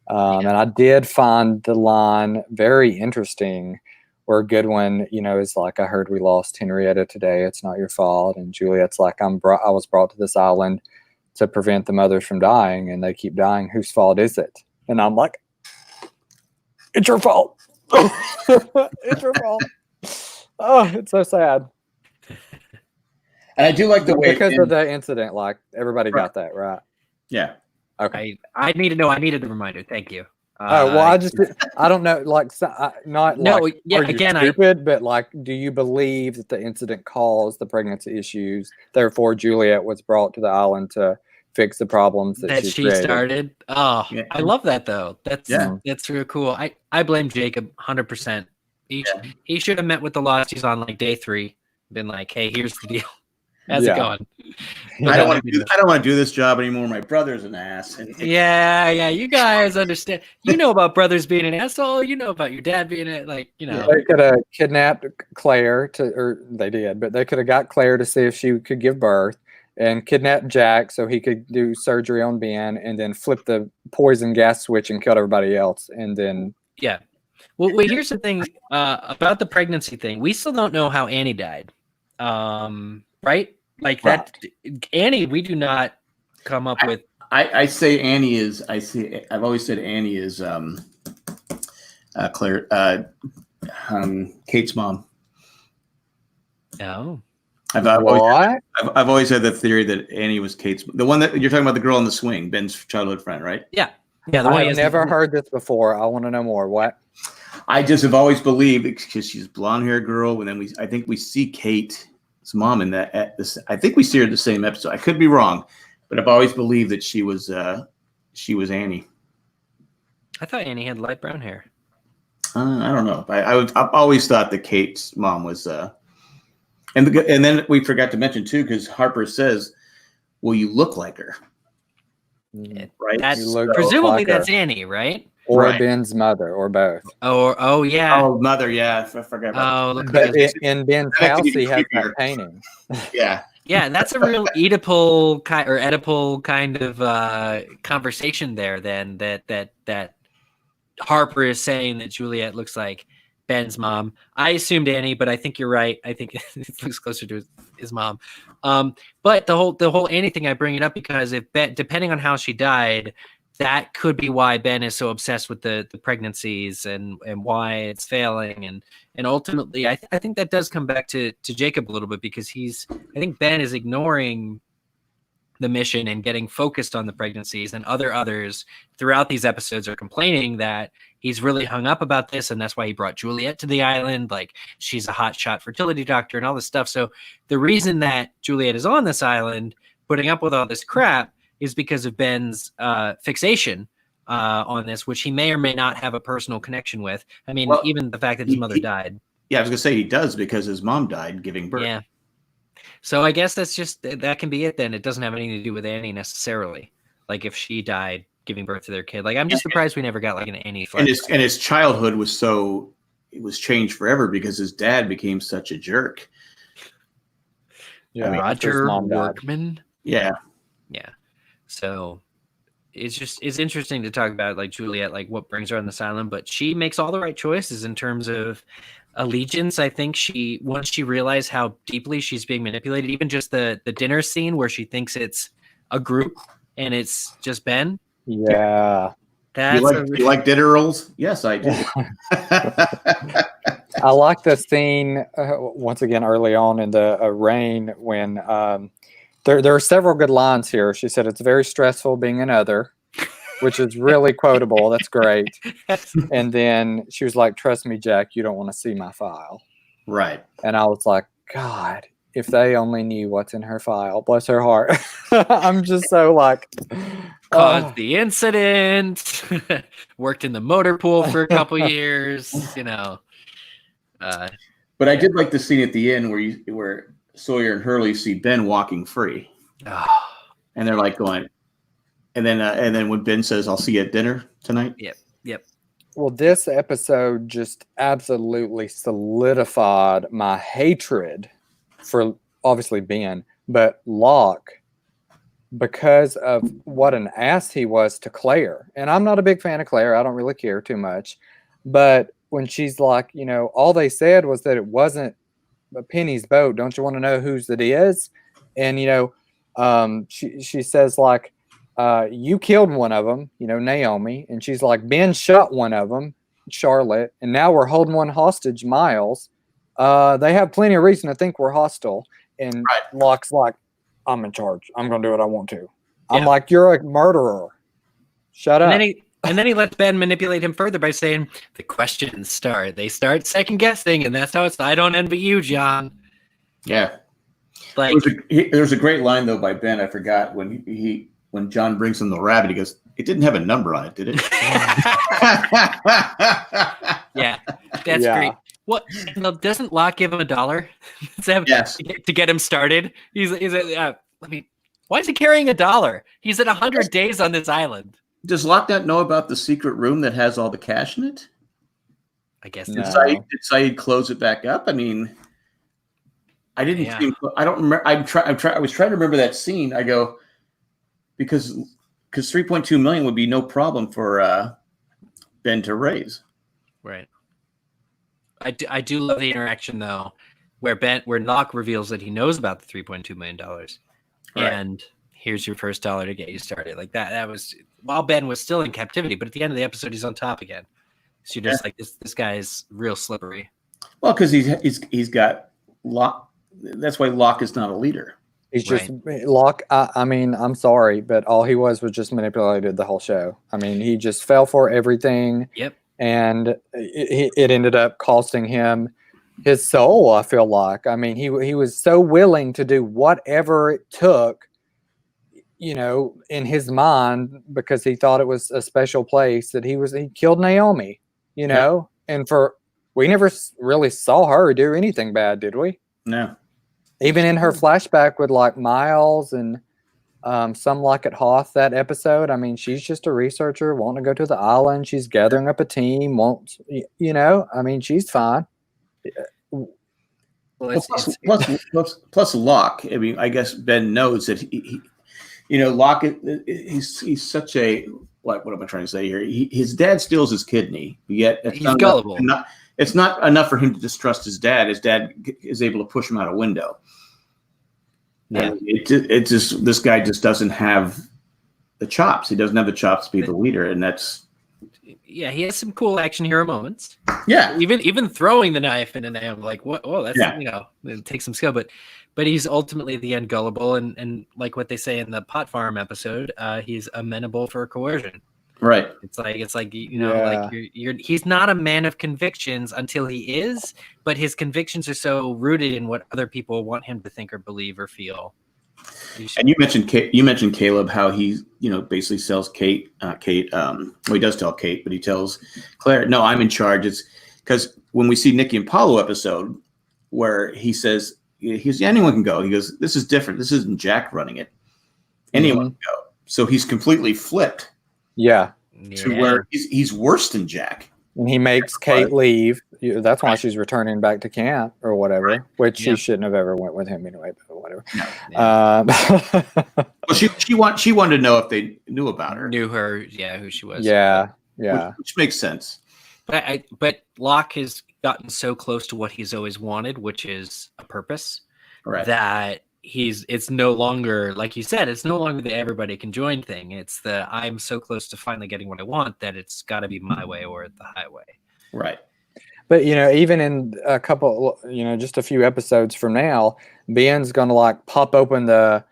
And I did find the line very interesting, where Goodwin, is like, "I heard we lost Henrietta today. It's not your fault." And Juliet's like, I was brought to this island to prevent the mothers from dying, and they keep dying. Whose fault is it? And I'm like, it's your fault. It's your fault. Oh, it's so sad. And I do like the way, because of the incident, like everybody got that right. Yeah. Okay. I needed the reminder. Thank you. I don't know, like, not no, like, yeah, are you again, stupid, but like, do you believe that the incident caused the pregnancy issues? Therefore, Juliet was brought to the island to fix the problems that she started. Oh, yeah. I love that though. That's real cool. I blame Jacob 100%. He should have met with the Losties on like day 3, been like, "Hey, here's the deal. How's it going? I don't want to do this job anymore. My brother's an ass." Yeah. You guys understand. You know about brothers being an asshole. You know about your dad being They could have kidnapped Claire they did, but they could have got Claire to see if she could give birth, and kidnapped Jack so he could do surgery on Ben, and then flip the poison gas switch and kill everybody else, and then Well, here's the thing about the pregnancy thing. We still don't know how Annie died. Right? Like that, Annie, we do not come up with. I say Annie is. I've always said Annie is Claire, Kate's mom. Oh. I've always had the theory that Annie was Kate's, the one that you're talking about, the girl on the swing, Ben's childhood friend, right? Yeah. I've never heard this before. I want to know more. What? I just have always believed, because she's a blonde-haired girl, and then I think we see Kate's mom in that. I think we see her in the same episode. I could be wrong, but I've always believed that she was Annie. I thought Annie had light brown hair. I don't know. I've always thought that Kate's mom was. And then we forgot to mention too, because Harper says, "Well, you look like her." Right. Presumably that's Annie, right? Or Ben's mother, or both. Oh yeah. Oh, mother, yeah. I forgot about that. But in Ben's house, he has that painting. Yeah. Yeah, that's a real Oedipal kind of conversation there. Then that Harper is saying that Juliet looks like Ben's mom. I assumed Annie, but I think you're right. I think it looks closer to his mom. But the whole Annie thing, I bring it up because depending on how she died, that could be why Ben is so obsessed with the pregnancies and why it's failing. And ultimately, I think that does come back to Jacob a little bit, because I think Ben is ignoring the mission and getting focused on the pregnancies, and others throughout these episodes are complaining that he's really hung up about this, and that's why he brought Juliet to the island. Like, she's a hotshot fertility doctor and all this stuff. So the reason that Juliet is on this island putting up with all this crap is because of Ben's fixation on this, which he may or may not have a personal connection with. I mean, even the fact that his mother died. Yeah, I was gonna say he does, because his mom died giving birth. Yeah. So I guess that can be it then. It doesn't have anything to do with Annie necessarily. Like, if she died giving birth to their kid. Like, I'm just surprised we never got like an Annie flashback. And his childhood was changed forever because his dad became such a jerk. Yeah, Roger Workman. Yeah. Yeah. So it's interesting to talk about, like, Juliet, like what brings her on this island, but she makes all the right choices in terms of allegiance. I think once she realized how deeply she's being manipulated, even just the dinner scene where she thinks it's a group and it's just Ben. Yeah. You like dinner rolls? Yes, I do. I like the scene once again early on in the rain when there are several good lines here. She said it's very stressful being an other, which is really quotable. That's great. And then she was like, "Trust me, Jack, you don't want to see my file." Right. And I was like, God, if they only knew what's in her file. Bless her heart. I'm just so like, caused the incident, worked in the motor pool for a couple years, But I did like the scene at the end where Sawyer and Hurley see Ben walking free, and they're like going, and then when Ben says, "I'll see you at dinner tonight." Yep. Well, this episode just absolutely solidified my hatred for obviously Ben, but Locke, because of what an ass he was to Claire. And I'm not a big fan of Claire. I don't really care too much. But when she's like, all they said was that it wasn't a Penny's boat. Don't you want to know whose it is? And, she says, like, you killed one of them, Naomi. And she's like, Ben shot one of them, Charlotte. And now we're holding one hostage, Miles. They have plenty of reason to think we're hostile. And Locke's like, I'm in charge. I'm going to do what I want to. I'm like, you're a murderer. Shut up. And then he lets Ben manipulate him further by saying, the questions start. They start second guessing, and that's how it's. I don't envy you, John. Yeah. Like, there's a great line though by Ben. I forgot when John brings him the rabbit. He goes, "It didn't have a number on it, did it?" Yeah, that's great. What? Doesn't Locke give him $1? Yes. To get him started. He's why is he carrying $1? He's at 100 days on this island. Does Locke not know about the secret room that has all the cash in it? I guess. Did Saeed close it back up? I mean, I didn't. Yeah. I don't remember. I was trying to remember that scene. I go because 3.2 million would be no problem for Ben to raise. Right. I do love the interaction though, where Locke reveals that he knows about the $3.2 million, and here's your first $1 to get you started. Like that was while Ben was still in captivity, but at the end of the episode, he's on top again. So you're just like, this guy is real slippery. Well, because he's got Locke. That's why Locke is not a leader. He's just Locke. I mean, I'm sorry, but all he was just manipulated the whole show. I mean, he just fell for everything. Yep. And it ended up costing him his soul, I feel like. I mean, he was so willing to do whatever it took, in his mind, because he thought it was a special place, that he killed Naomi, and we never really saw her do anything bad, did we? No. Even in her flashback with like Miles and some like at Hoth that episode. I mean, she's just a researcher wanting to go to the island. She's gathering up a team. I mean, she's fine. Plus Locke. I mean, I guess Ben knows that he Locke. He's such a what am I trying to say here? His dad steals his kidney, yet he's gullible. It's not enough for him to distrust his dad. His dad is able to push him out a window. Yeah, it just this guy just doesn't have the chops. He doesn't have the chops to be the leader, and that's he has some cool action hero moments. Yeah, even throwing the knife in, and I'm like, what? Oh, that's Yeah. it takes some skill, but he's ultimately at the end gullible, and like what they say in the pot farm episode, he's amenable for coercion. right. It's like like he's not a man of convictions until he is, but his convictions are so rooted in what other people want him to think or believe or feel. And you mentioned Caleb, how he basically sells Kate. Well, he does tell Kate, but he tells Claire, "No, I'm in charge." It's because when we see Nikki and Paulo episode where he says anyone can go. He goes, "This is different. This isn't Jack running it. Anyone can go." So he's completely flipped. Yeah. To where he's worse than Jack. And he makes Kate leave. That's why she's returning back to camp or whatever, which she shouldn't have ever went with him anyway, but whatever. No. Well, she wanted to know if they knew about her. Knew her, who she was. Yeah. Which makes sense. But Locke has gotten so close to what he's always wanted, which is a purpose, that it's no longer, like you said, it's no longer the everybody can join thing. It's the I'm so close to finally getting what I want that it's got to be my way or the highway. Right. But even in a couple, just a few episodes from now, Ben's gonna like pop open the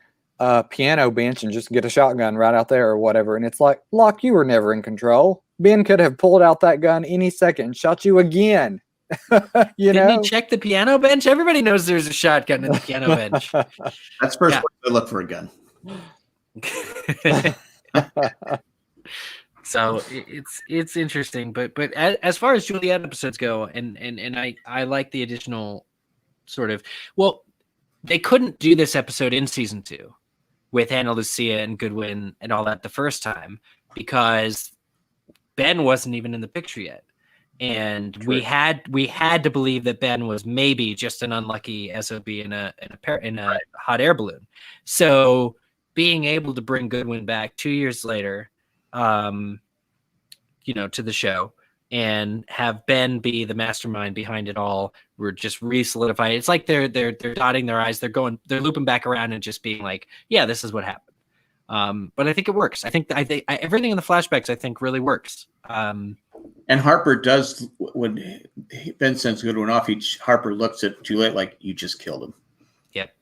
piano bench and just get a shotgun right out there or whatever, and it's like, Locke, you were never in control. Ben could have pulled out that gun any second and shot you again. Didn't he check the piano bench? Everybody knows there's a shotgun in the piano bench. That's first to look for a gun. So it's interesting, but as far as Juliet episodes go, and I like the additional sort of, well, they couldn't do this episode in season 2 with Ana Lucia and Goodwin and all that the first time because Ben wasn't even in the picture yet. And we had to believe that Ben was maybe just an unlucky SOB in a hot air balloon. So being able to bring Goodwin back 2 years later, to the show and have Ben be the mastermind behind it all, we're just re-solidifying. It's like they're dotting their I's, they're looping back around and just being like, yeah, this is what happened. But I think it works. I think everything in the flashbacks I think really works. And Harper does, when Ben sends Goodwin off, Harper looks at Juliet like, you just killed him. Yep.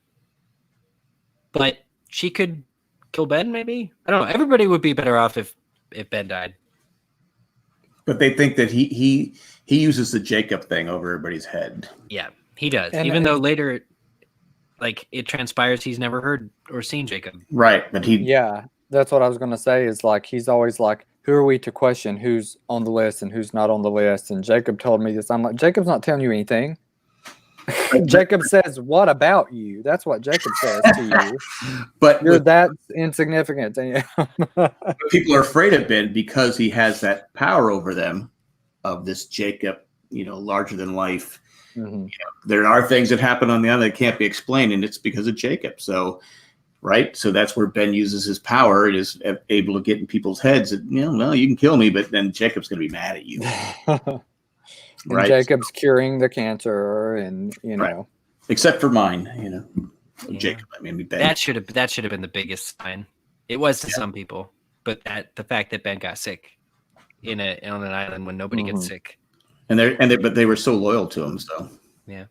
But she could kill Ben, maybe? I don't know. Everybody would be better off if Ben died. But they think that he uses the Jacob thing over everybody's head. Yeah, he does. Even though later, like, it transpires he's never heard or seen Jacob. Right. But Yeah, that's what I was going to say is, like, he's always like, who are we to question who's on the list and who's not on the list? And Jacob told me this. I'm like, Jacob's not telling you anything. Jacob says, what about you? That's what Jacob says to you. But you're that insignificant. People are afraid of Ben because he has that power over them of this Jacob, larger than life. Mm-hmm. There are things that happen on the island that can't be explained, and it's because of Jacob. So that's where Ben uses his power and is able to get in people's heads. And, well, you can kill me, but then Jacob's going to be mad at you. And Jacob's curing the cancer, and right. Except for mine, Jacob. I mean, Ben. That should have been the biggest sign. It was to some people, but the fact that Ben got sick on an island when nobody gets sick, but they were so loyal to him. So yeah.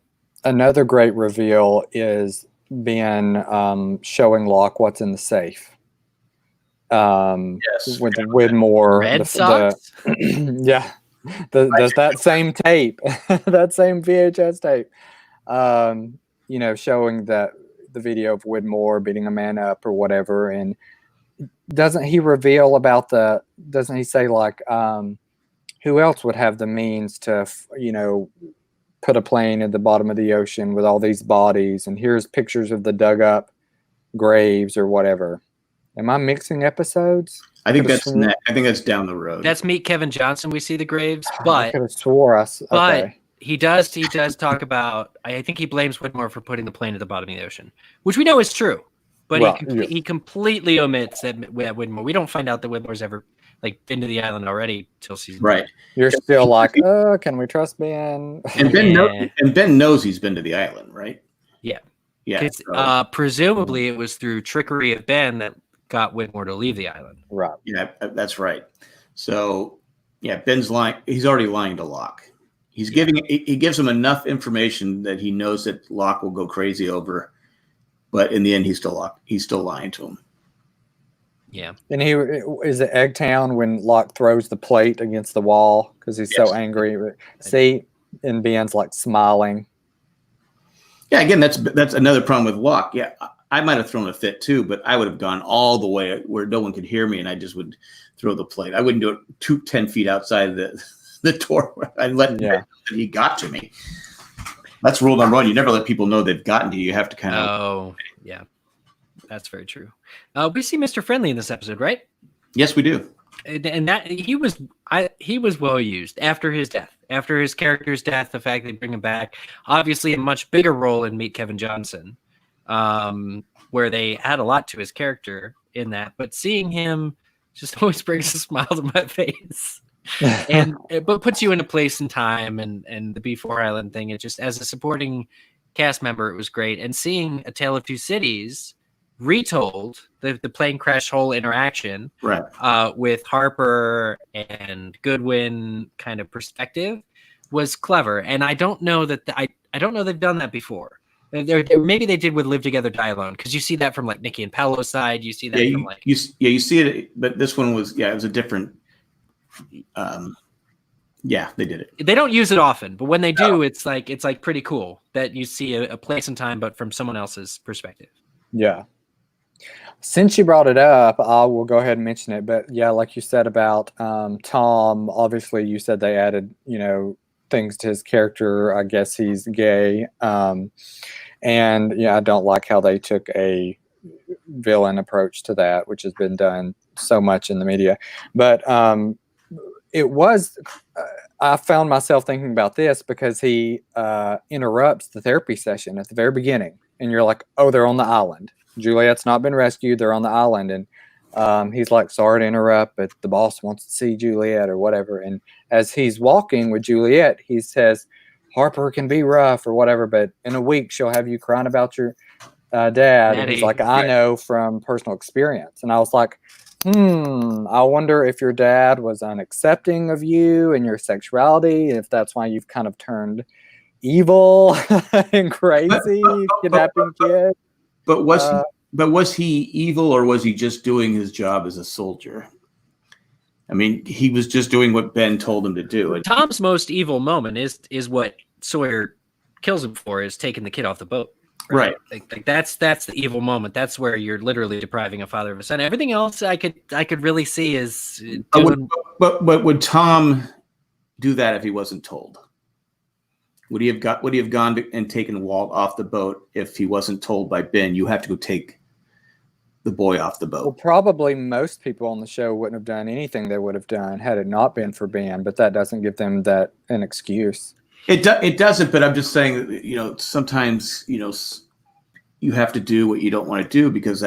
Another great reveal is Ben showing Locke what's in the safe. Yes, with Widmore, Red Sox. Yeah. That same tape, that same VHS tape, showing the video of Widmore beating a man up or whatever. And doesn't he reveal doesn't he say like, who else would have the means to, put a plane at the bottom of the ocean with all these bodies? And here's pictures of the dug up graves or whatever. Am I mixing episodes? I think that's next. I think that's down the road. That's Meet Kevin Johnson. We see the graves, but I could have swore us. But okay. he does talk about. I think he blames Widmore for putting the plane at the bottom of the ocean, which we know is true. But he completely omits that Widmore. We don't find out that Widmore's ever been to the island already till season. Right. You're still like, can we trust Ben? And Ben knows he's been to the island, right? Yeah. Yeah. Presumably it was through trickery of Ben that got Whitmore to leave the island. Right. Yeah, that's right. So, yeah, Ben's lying. He's already lying to Locke. He gives him enough information that he knows that Locke will go crazy over, but in the end, he's still lying to him. Yeah. And he is at Eggtown when Locke throws the plate against the wall because he's so angry. See, and Ben's like smiling. Yeah, again, that's another problem with Locke. Yeah, I might have thrown a fit too, but I would have gone all the way where no one could hear me, and I just would throw the plate. I wouldn't do it 10 feet outside the door. I'd let he got to me. That's rule number one. You never let people know they've gotten to you. You have to kind of. Oh, yeah. That's very true. We see Mr. Friendly in this episode, right? Yes, we do. And that he was well used after his death. After his character's death, the fact they bring him back, obviously a much bigger role in Meet Kevin Johnson, where they add a lot to his character in that. But seeing him just always brings a smile to my face. But puts you in a place and time, and the B4 Island thing. It just, as a supporting cast member, it was great. And seeing A Tale of Two Cities retold, the plane crash whole interaction, right, with Harper and Goodwin kind of perspective was clever. And I don't know that I don't know they've done that before. Maybe they did with Live Together, Die Alone, because you see that from like Nikki and Paolo's side. You see that from like you see it, but this one was it was a different. They did it. They don't use it often, but when they do, it's like pretty cool that you see a place and time, but from someone else's perspective. Yeah. Since you brought it up, I will go ahead and mention it. But yeah, like you said about Tom, obviously you said they added, things to his character. I guess he's gay. And yeah, I don't like how they took a villain approach to that, which has been done so much in the media. But I found myself thinking about this because he interrupts the therapy session at the very beginning. And you're like, oh, they're on the island. Juliet's not been rescued. They're on the island. And he's like, sorry to interrupt, but the boss wants to see Juliet or whatever. And as he's walking with Juliet, he says, Harper can be rough or whatever, but in a week she'll have you crying about your dad. And he's like, I know from personal experience. And I was like, I wonder if your dad was unaccepting of you and your sexuality, if that's why you've kind of turned evil and crazy, kidnapping kids. But was he evil, or was he just doing his job as a soldier? I mean, he was just doing what Ben told him to do. And Tom's most evil moment is what Sawyer kills him for, is taking the kid off the boat. Right. Like that's the evil moment. That's where you're literally depriving a father of a son. Everything else I could really see is doing. But would Tom do that if he wasn't told? Would he have gone and taken Walt off the boat if he wasn't told by Ben, you have to go take the boy off the boat? Well, probably most people on the show wouldn't have done anything they would have done had it not been for Ben, but that doesn't give them an excuse. It doesn't, but I'm just saying, sometimes, you have to do what you don't want to do because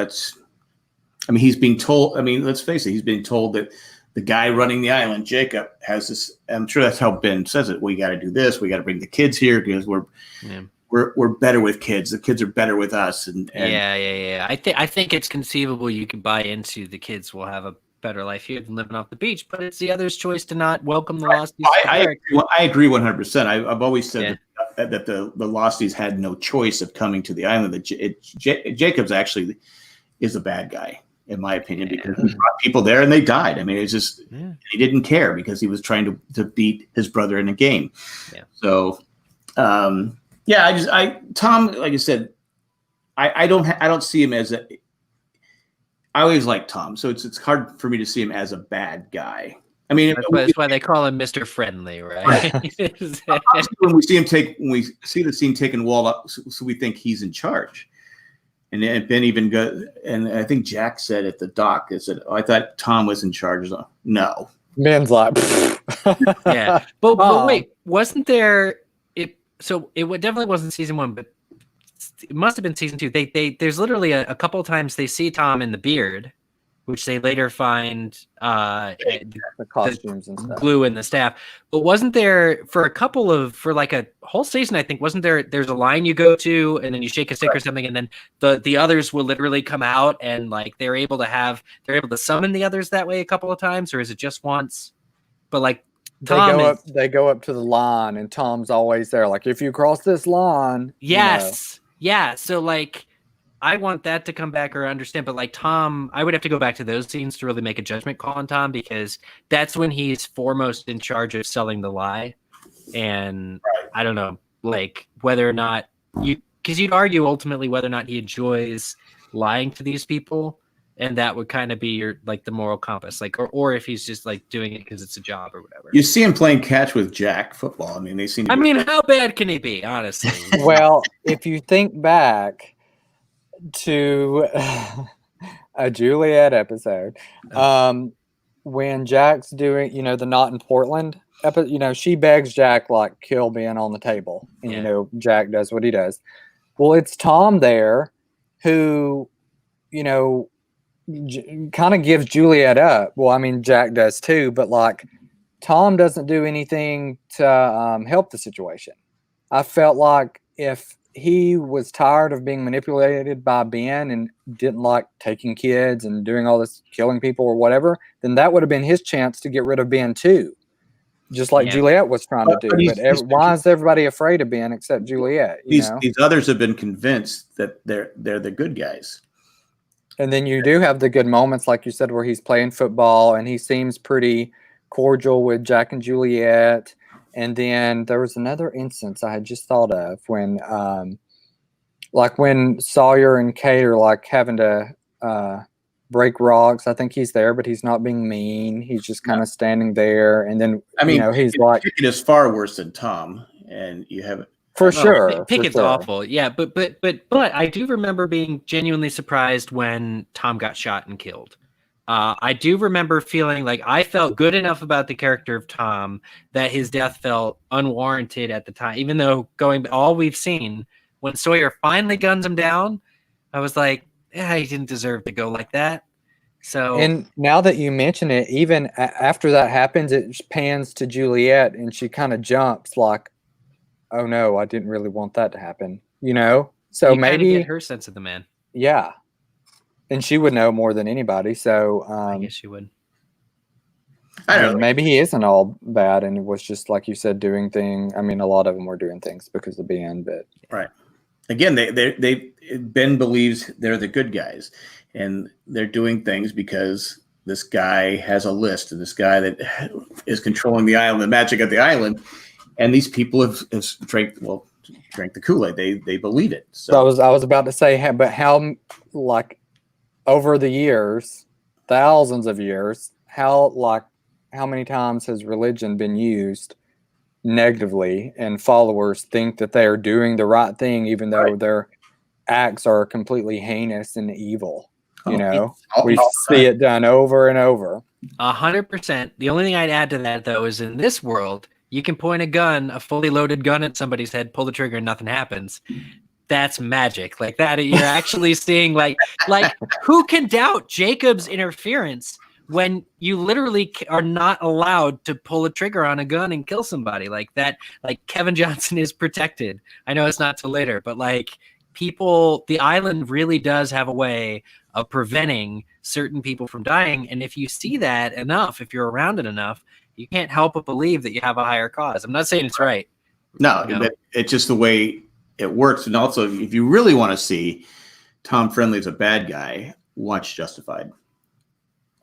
he's being told, let's face it, he's being told that the guy running the island, Jacob, has this. I'm sure that's how Ben says it. We got to do this. We got to bring the kids here because we're better with kids. The kids are better with us. And yeah. I think it's conceivable you could buy into the kids will have a better life here than living off the beach, but it's the other's choice to not welcome the Losties. I agree 100%. I've always said that the Losties had no choice of coming to the island. That Jacobs actually is a bad guy, in my opinion, because he brought people there and they died. It's just he didn't care because he was trying to beat his brother in a game. Yeah. So, Tom, like I said, I don't see him as a. I always like Tom, so it's hard for me to see him as a bad guy. That's why they call him Mr. Friendly, right? when we see the scene taking Walt up, so we think he's in charge. And Ben even and I think Jack said at the dock, I said, I thought Tom was in charge. No. Ben's like, yeah. But wait, wasn't there? It definitely wasn't season 1, but it must have been season 2. There's literally a couple of times they see Tom in the beard, which they later find The costumes and stuff. glue in the staff. But wasn't there for like a whole season, I think, there's a line you go to and then you shake a stick or something, and then the others will literally come out, and like they're able to summon the others that way a couple of times, or is it just once? But like they go up to the line, and Tom's always there. Like, if you cross this line, yes. Yeah. So like I want that to come back or understand, but like Tom, I would have to go back to those scenes to really make a judgment call on Tom, because that's when he's foremost in charge of selling the lie. And I don't know, like whether or not because you'd argue ultimately whether or not he enjoys lying to these people. And that would kind of be your, like the moral compass, like, or if he's just like doing it because it's a job or whatever. You see him playing catch with Jack football. I mean, they seem. How bad can he be, honestly? Well, if you think back to a Juliet episode, when Jack's doing, the Not in Portland episode, she begs Jack, like, kill Ben on the table, and Jack does what he does. Well, it's Tom there who, kind of gives Juliet up. Well, I mean, Jack does too, but like Tom doesn't do anything to help the situation. I felt like if he was tired of being manipulated by Ben and didn't like taking kids and doing all this killing people or whatever, then that would have been his chance to get rid of Ben too. Just like Juliet was trying to do. But why is everybody afraid of Ben except Juliet? These others have been convinced that they're the good guys. And then you do have the good moments, like you said, where he's playing football and he seems pretty cordial with Jack and Juliet. And then there was another instance I had just thought of when, like when Sawyer and Kate are like having to break rocks. I think he's there, but he's not being mean. He's just kind of standing there. And then, he's like, Pickett is far worse than Tom, and you have. For sure. Pickett's awful. Yeah, but I do remember being genuinely surprised when Tom got shot and killed. I do remember feeling like I felt good enough about the character of Tom that his death felt unwarranted at the time, even though all we've seen, when Sawyer finally guns him down, I was like, he didn't deserve to go like that. So, and now that you mention it, even after that happens, it pans to Juliet and she kind of jumps like, oh no, I didn't really want that to happen, So maybe get her sense of the man. Yeah, and she would know more than anybody. So I guess she would. I don't know. Maybe he isn't all bad, and it was just like you said, doing things. I mean, a lot of them were doing things because of Ben, but right. Again, Ben believes they're the good guys, and they're doing things because this guy has a list, and this guy that is controlling the island, the magic of the island. And these people have drank the Kool-Aid. They believe it. So I was about to say, but how, like, over the years, thousands of years, how many times has religion been used negatively, and followers think that they are doing the right thing, even though their acts are completely heinous and evil? We see it done over and over. 100%. The only thing I'd add to that, though, is in this world, you can point a fully loaded gun at somebody's head, pull the trigger, and nothing happens. That's magic. Like that, you're actually seeing like who can doubt Jacob's interference when you literally are not allowed to pull a trigger on a gun and kill somebody like that? Like Kevin Johnson is protected. I know it's not till later, but like the island really does have a way of preventing certain people from dying. And if you see that enough, if you're around it enough, you can't help but believe that you have a higher cause. I'm not saying it's right. No, but it's just the way it works. And also, if you really want to see Tom Friendly as a bad guy, watch Justified.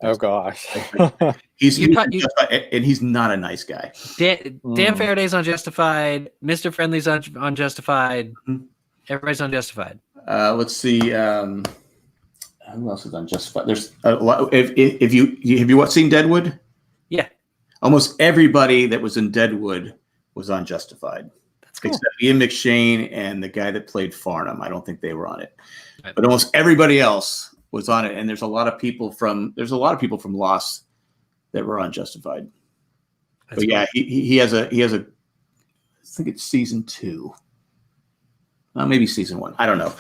Oh gosh, he's and he's not a nice guy. Dan Faraday's on Justified. Mr. Friendly's on Justified. Mm-hmm. Everybody's on Justified. Let's see. Who else is on Justified? There's a lot. If you seen Deadwood? Yeah. Almost everybody that was in Deadwood was on Justified. That's cool. Except Ian McShane and the guy that played Farnham. I don't think they were on it. Right. But almost everybody else was on it. And there's a lot of people from Lost that were on Justified. That's cool. He has a I think it's season 2. Maybe season 1. I don't know.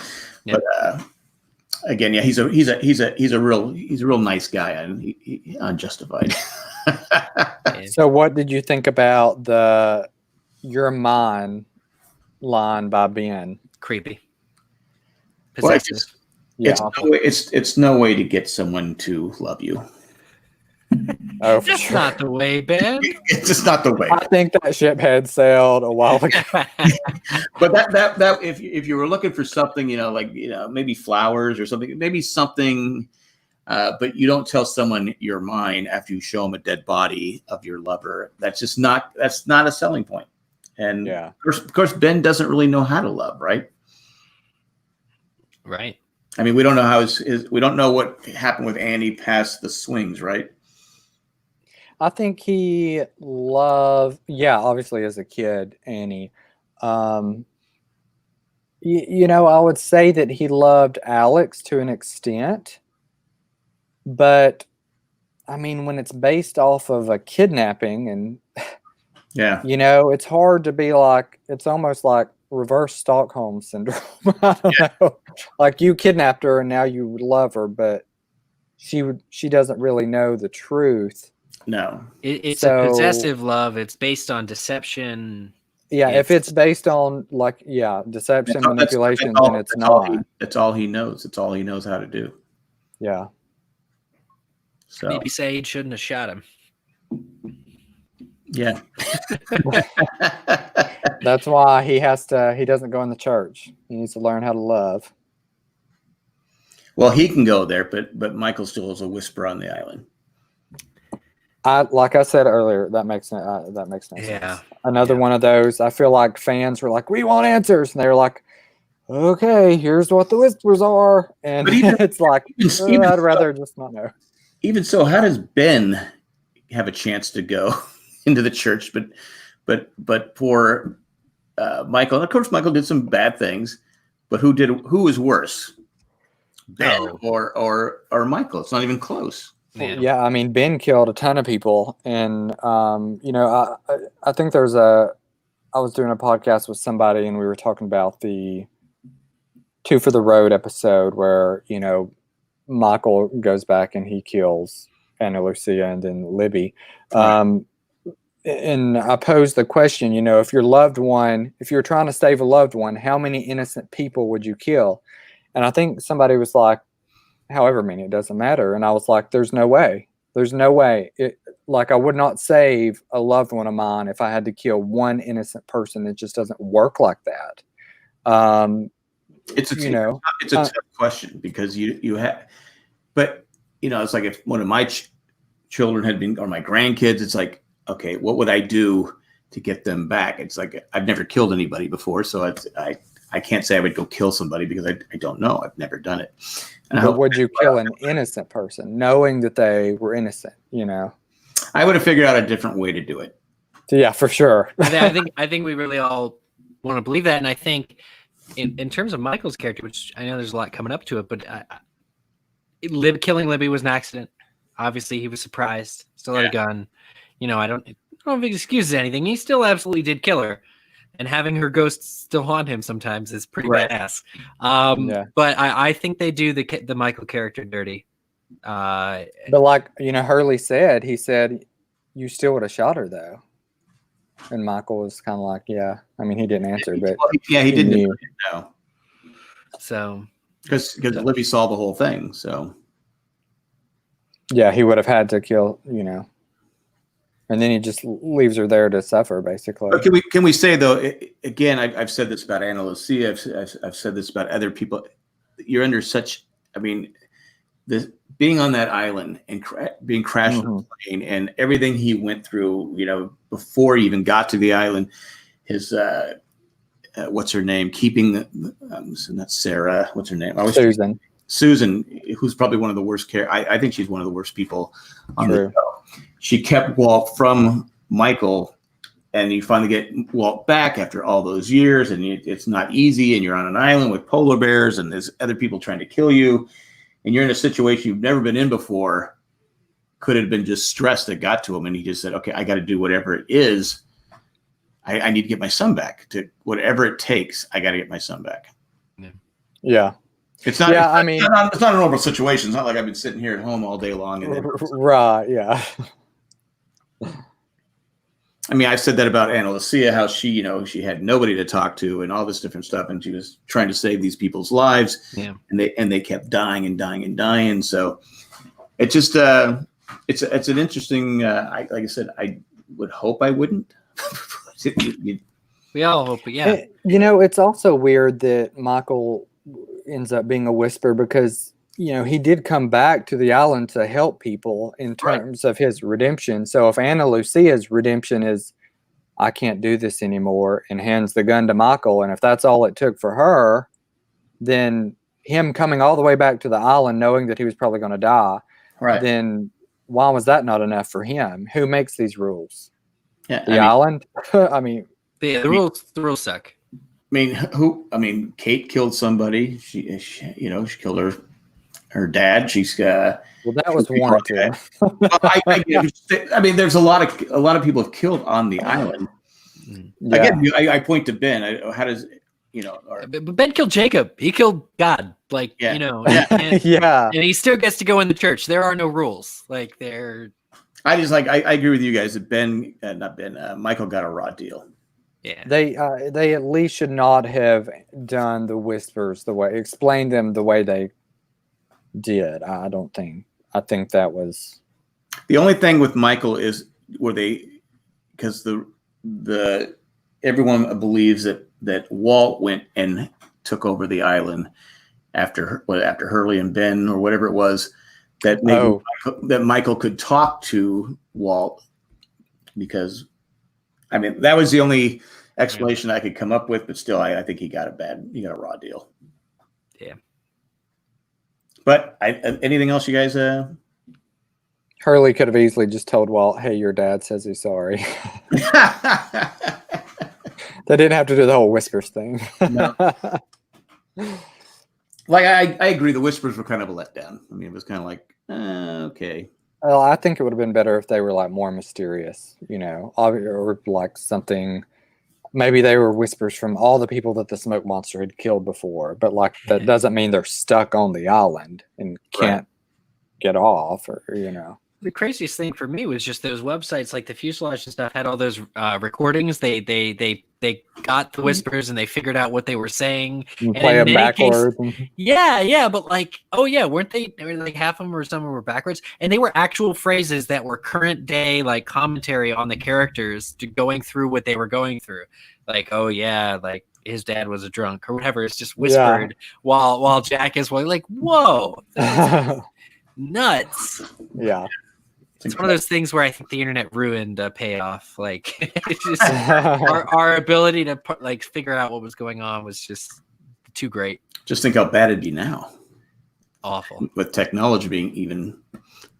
Yep. But again, yeah, he's a real nice guy, and he unjustified. So, what did you think about the "You're mine" line by Ben? Creepy. Well, Possessive. Yeah, it's no way to get someone to love you. oh, for That's sure. not the way, Ben. It's just not the way. I think that ship had sailed a while ago. But that if you were looking for something, like maybe flowers or something, maybe something, but you don't tell someone you're mine after you show them a dead body of your lover. That's not a selling point. And Yeah, of course, Ben doesn't really know how to love, right? Right. I mean, we don't know how we don't know what happened with Annie past the swings, right? I think he loved. Yeah, obviously as a kid, Annie. I would say that he loved Alex to an extent, but I mean, when it's based off of a kidnapping, and Yeah. it's hard to be like. It's almost like reverse Stockholm syndrome. I don't know. Like you kidnapped her and now you love her, but she doesn't really know the truth. No. It's a possessive love. It's based on deception. Yeah, if it's based on deception, manipulation, then it's not. That's all he knows. It's all he knows how to do. Yeah. So maybe Sage shouldn't have shot him. Yeah. That's why he doesn't go in the church. He needs to learn how to love. Well, he can go there, but Michael still is a whisper on the island. Like I said earlier, that makes no sense. Another one of those. I feel like fans were like, "We want answers," and they were like, "Okay, here's what the whispers are," and it's like, I'd rather just not know. Even so, how does Ben have a chance to go into the church? But for Michael, and of course, Michael did some bad things, but who was worse, Ben or Michael? It's not even close. Yeah, I mean, Ben killed a ton of people, and I think I was doing a podcast with somebody, and we were talking about the Two for the Road episode where Michael goes back and he kills Anna Lucia and then Libby. Right. And I posed the question, if you're trying to save a loved one, how many innocent people would you kill? And I think somebody was like, however many, it doesn't matter. And I was like, there's no way. I would not save a loved one of mine if I had to kill one innocent person. It just doesn't work like that. It's a tough question because you have, but it's like if one of my children had been, or my grandkids, it's like, okay, what would I do to get them back? It's like, I've never killed anybody before. So I can't say I would go kill somebody because I don't know. I've never done it. But would you kill an innocent person knowing that they were innocent, I would have figured out a different way to do it. Yeah, for sure. I think we really all want to believe that. And I think in terms of Michael's character, which I know there's a lot coming up to it, but killing Libby was an accident. Obviously, he was surprised. Still had a gun. I don't know if it excuses anything. He still absolutely did kill her. And having her ghosts still haunt him sometimes is pretty badass. But I think they do the Michael character dirty. But like, Hurley said, he said, you still would have shot her though. And Michael was kind of like, yeah. I mean, he didn't answer, but he didn't know. So because Libby saw the whole thing. So yeah, he would have had to kill, and then he just leaves her there to suffer, basically. But can we say though? Again, I've said this about Anna Lucia. I've said this about other people. You're under such. I mean, being on that island and being crashed on a plane and everything he went through. Before he even got to the island, his what's her name? Keeping not Sarah. What's her name? Susan, who's probably one of the worst I think she's one of the worst people on the show. She kept Walt from Michael, and you finally get Walt back after all those years, and it's not easy, and you're on an island with polar bears, and there's other people trying to kill you, and you're in a situation you've never been in before. Could have been just stress that got to him, and he just said, okay, I got to do whatever it is. I need to get my son back. To whatever it takes, I got to get my son back. Yeah. It's not. Yeah, It's not a normal situation. It's not like I've been sitting here at home all day long. And then, right, yeah. I mean, I've said that about Ana Lucia, how she had nobody to talk to and all this different stuff, and she was trying to save these people's lives. Yeah. And they kept dying and dying and dying. So it just it's an interesting. Like I said, I would hope I wouldn't. We all hope, but yeah. It's also weird that Michael ends up being a whisper because he did come back to the island to help people in terms of his redemption. So if Ana Lucia's redemption is I can't do this anymore and hands the gun to Michael, and if that's all it took for her, then him coming all the way back to the island knowing that he was probably going to die, then why was that not enough for him? Who makes these rules? Yeah, the island? I mean, the rules suck. Kate killed somebody. She killed her dad. She's well, that was warranted. There's a lot of people have killed on the island. Yeah. Again, I point to Ben. How does But Ben killed Jacob. He killed God. And he still gets to go in the church. There are no rules. I agree with you guys that Michael got a raw deal. Yeah, they at least should not have done the whispers explained them the way they did. I think that was the only thing with Michael is because the everyone believes that Walt went and took over the island after Hurley and Ben or whatever it was, that maybe that Michael could talk to Walt, because that was the only explanation I could come up with, but still I think he got a raw deal. Yeah. But anything else you guys Hurley could have easily just told Walt, hey, your dad says he's sorry. They didn't have to do the whole whispers thing. No. I agree. The whispers were kind of a letdown. It was kind of like, okay. Well, I think it would have been better if they were more mysterious, or something. Maybe they were whispers from all the people that the smoke monster had killed before, but that doesn't mean they're stuck on the island and can't get off, or The craziest thing for me was just those websites like the Fuselage and stuff had all those recordings. They got the whispers and they figured out what they were saying. And play them backwards. But weren't they half of them or some of them were backwards? And they were actual phrases that were current day commentary on the characters going through what they were going through. His dad was a drunk or whatever. It's just whispered while Jack is whoa, nuts. Yeah. It's one of those things where I think the internet ruined payoff. It's just our ability to figure out what was going on was just too great. Just think how bad it'd be now. Awful. With technology being even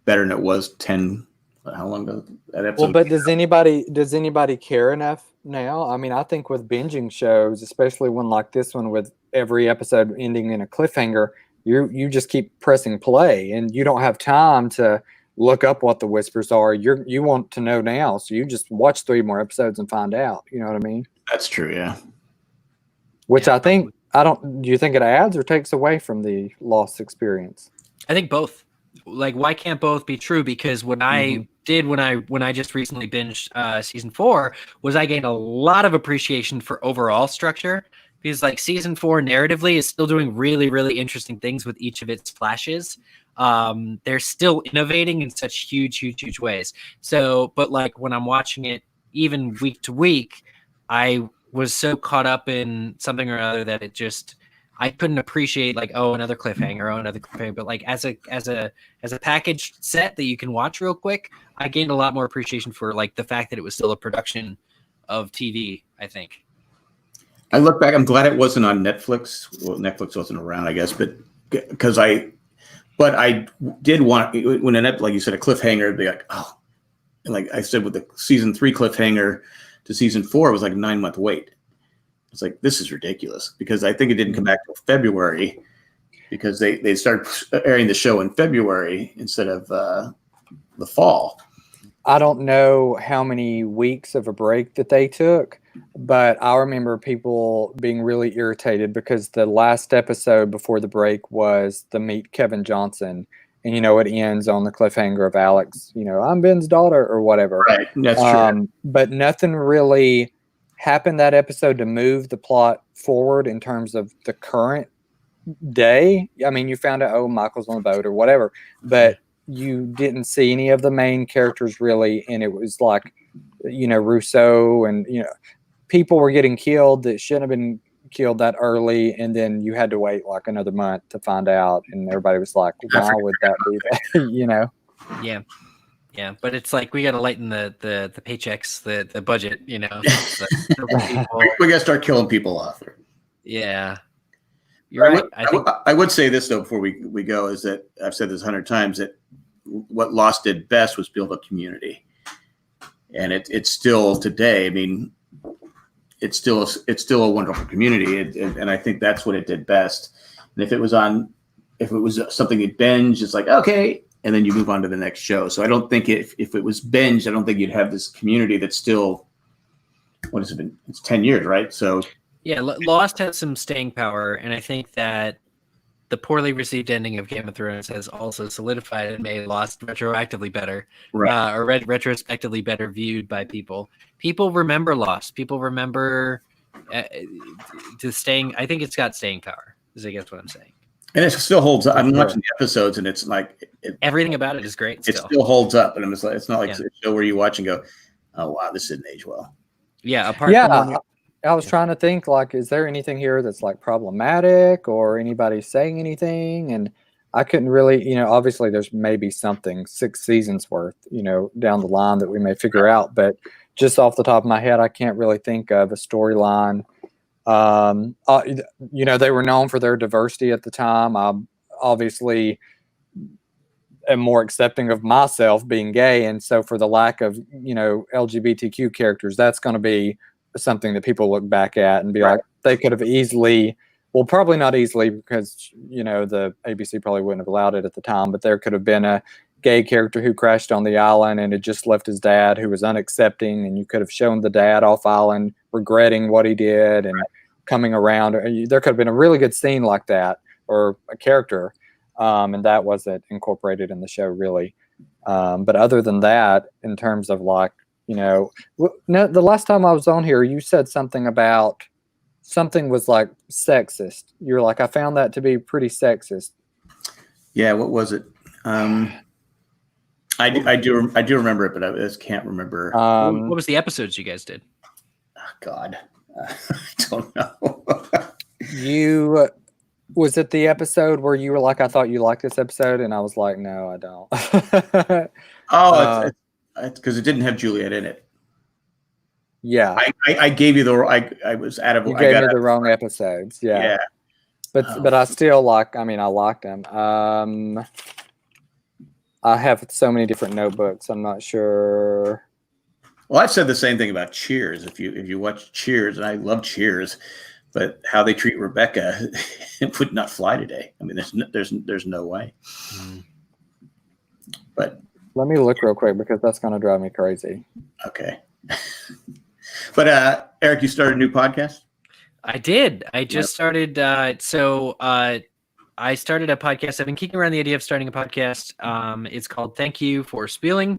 better than it was 10. How long ago that episode? Well, but does anybody care enough now? I think with binging shows, especially one like this one with every episode ending in a cliffhanger, you just keep pressing play and you don't have time to look up what the whispers are. You want to know now, so you just watch 3 more episodes and find out. You know what I mean? That's true, yeah. Which do you think it adds or takes away from the Lost experience? I think both. Why can't both be true? Because when I just recently binged season 4 was I gained a lot of appreciation for overall structure, because season 4 narratively is still doing really, really interesting things with each of its flashes. They're still innovating in such huge ways. So, but when I'm watching it even week to week, I was so caught up in something or other that I couldn't appreciate another cliffhanger, But as a package set that you can watch real quick, I gained a lot more appreciation for the fact that it was still a production of TV, I think. I look back, I'm glad it wasn't on Netflix. Well, Netflix wasn't around, I guess, but I did want, when like you said, a cliffhanger, it'd be like I said, with the season 3 cliffhanger to season 4, it was 9-month wait. It's this is ridiculous, because I think it didn't come back till February, because they started airing the show in February instead of the fall. I don't know how many weeks of a break that they took, but I remember people being really irritated because the last episode before the break was the Meet Kevin Johnson, and it ends on the cliffhanger of Alex, I'm Ben's daughter or whatever. Right, that's true. But nothing really happened that episode to move the plot forward in terms of the current day. I mean, you found out, Michael's on the boat or whatever, but you didn't see any of the main characters really, and it was like, Rousseau and people were getting killed that shouldn't have been killed that early, and then you had to wait like another month to find out, and everybody was like, why would that be that? Yeah, but it's like we got to lighten the paychecks, the budget, We got to start killing people off. Yeah. You're right. I would say this though before we go, is that I've said this 100 times, that what Lost did best was build a community, and it's still today. I mean, it's still a wonderful community, and I think that's what it did best. And if it was something you binge, it's like okay, and then you move on to the next show. So I don't think if it was binge, I don't think you'd have this community that's still, what has it been? It's 10 years, right? So. Yeah, Lost has some staying power, and I think that the poorly received ending of Game of Thrones has also solidified and made Lost retroactively better, right. Or retrospectively better viewed by people. People remember Lost. People remember to staying. I think it's got staying power. Is I guess what I'm saying. And it still holds up. I'm watching the episodes, and it's like everything about it is great. It still holds up, and it's not like a show where you watch and go, "Oh wow, this didn't age well." Yeah, apart from I was trying to think, like, is there anything here that's like problematic or anybody saying anything? And I couldn't really, obviously there's maybe something 6 seasons worth, down the line that we may figure out. But just off the top of my head, I can't really think of a storyline. They were known for their diversity at the time. I obviously am more accepting of myself being gay. And so for the lack of, LGBTQ characters, that's going to be something that people look back at and be like, they could have easily, well, probably not easily because, the ABC probably wouldn't have allowed it at the time, but there could have been a gay character who crashed on the island and had just left his dad who was unaccepting, and you could have shown the dad off island regretting what he did and coming around. There could have been a really good scene like that, or a character, and that wasn't incorporated in the show really. But other than that, in terms of like, the last time I was on here, you said something about something was like sexist. You're like, I found that to be pretty sexist. Yeah, what was it? I do remember it, but I just can't remember. What was the episodes you guys did? Oh, God, I don't know. Was it the episode where you were like, I thought you liked this episode, and I was like, no, I don't. It's because it didn't have Juliet in it. Yeah, I gave you I was out of. You gave me the wrong episodes. Yeah. But I still like. I mean, I liked them. I have so many different notebooks. I'm not sure. Well, I've said the same thing about Cheers. If you watch Cheers, and I love Cheers, but how they treat Rebecca, it would not fly today. I mean, there's no way. But. Let me look real quick because that's going to drive me crazy. Okay. But Eric, you started a new podcast? I did. I just started. I started a podcast. I've been kicking around the idea of starting a podcast. It's called Thank You for Spieling.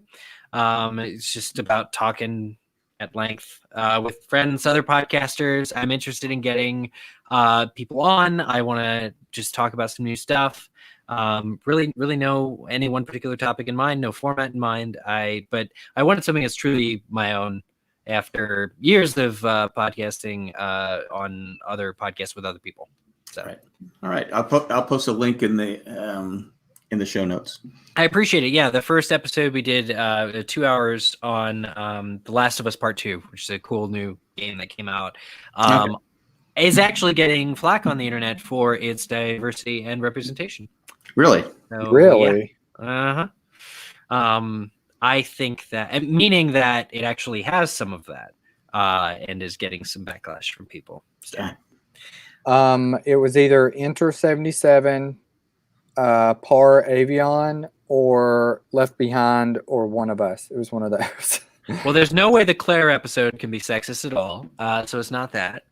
It's just about talking at length with friends, other podcasters. I'm interested in getting people on. I want to just talk about some new stuff. Really no any one particular topic in mind, no format in mind. But I wanted something that's truly my own after years of podcasting on other podcasts with other people. So. Right. All right. I'll post a link in the show notes. I appreciate it. Yeah. The first episode we did 2 hours on The Last of Us Part 2, which is a cool new game that came out. Is actually getting flack on the internet for its diversity and representation. Really? So, really? Yeah. I think that, meaning that it actually has some of that, and is getting some backlash from people. So. It was either Enter 77, Par Avion, or Left Behind, or one of us. It was one of those. Well, there's no way the Claire episode can be sexist at all. So it's not that.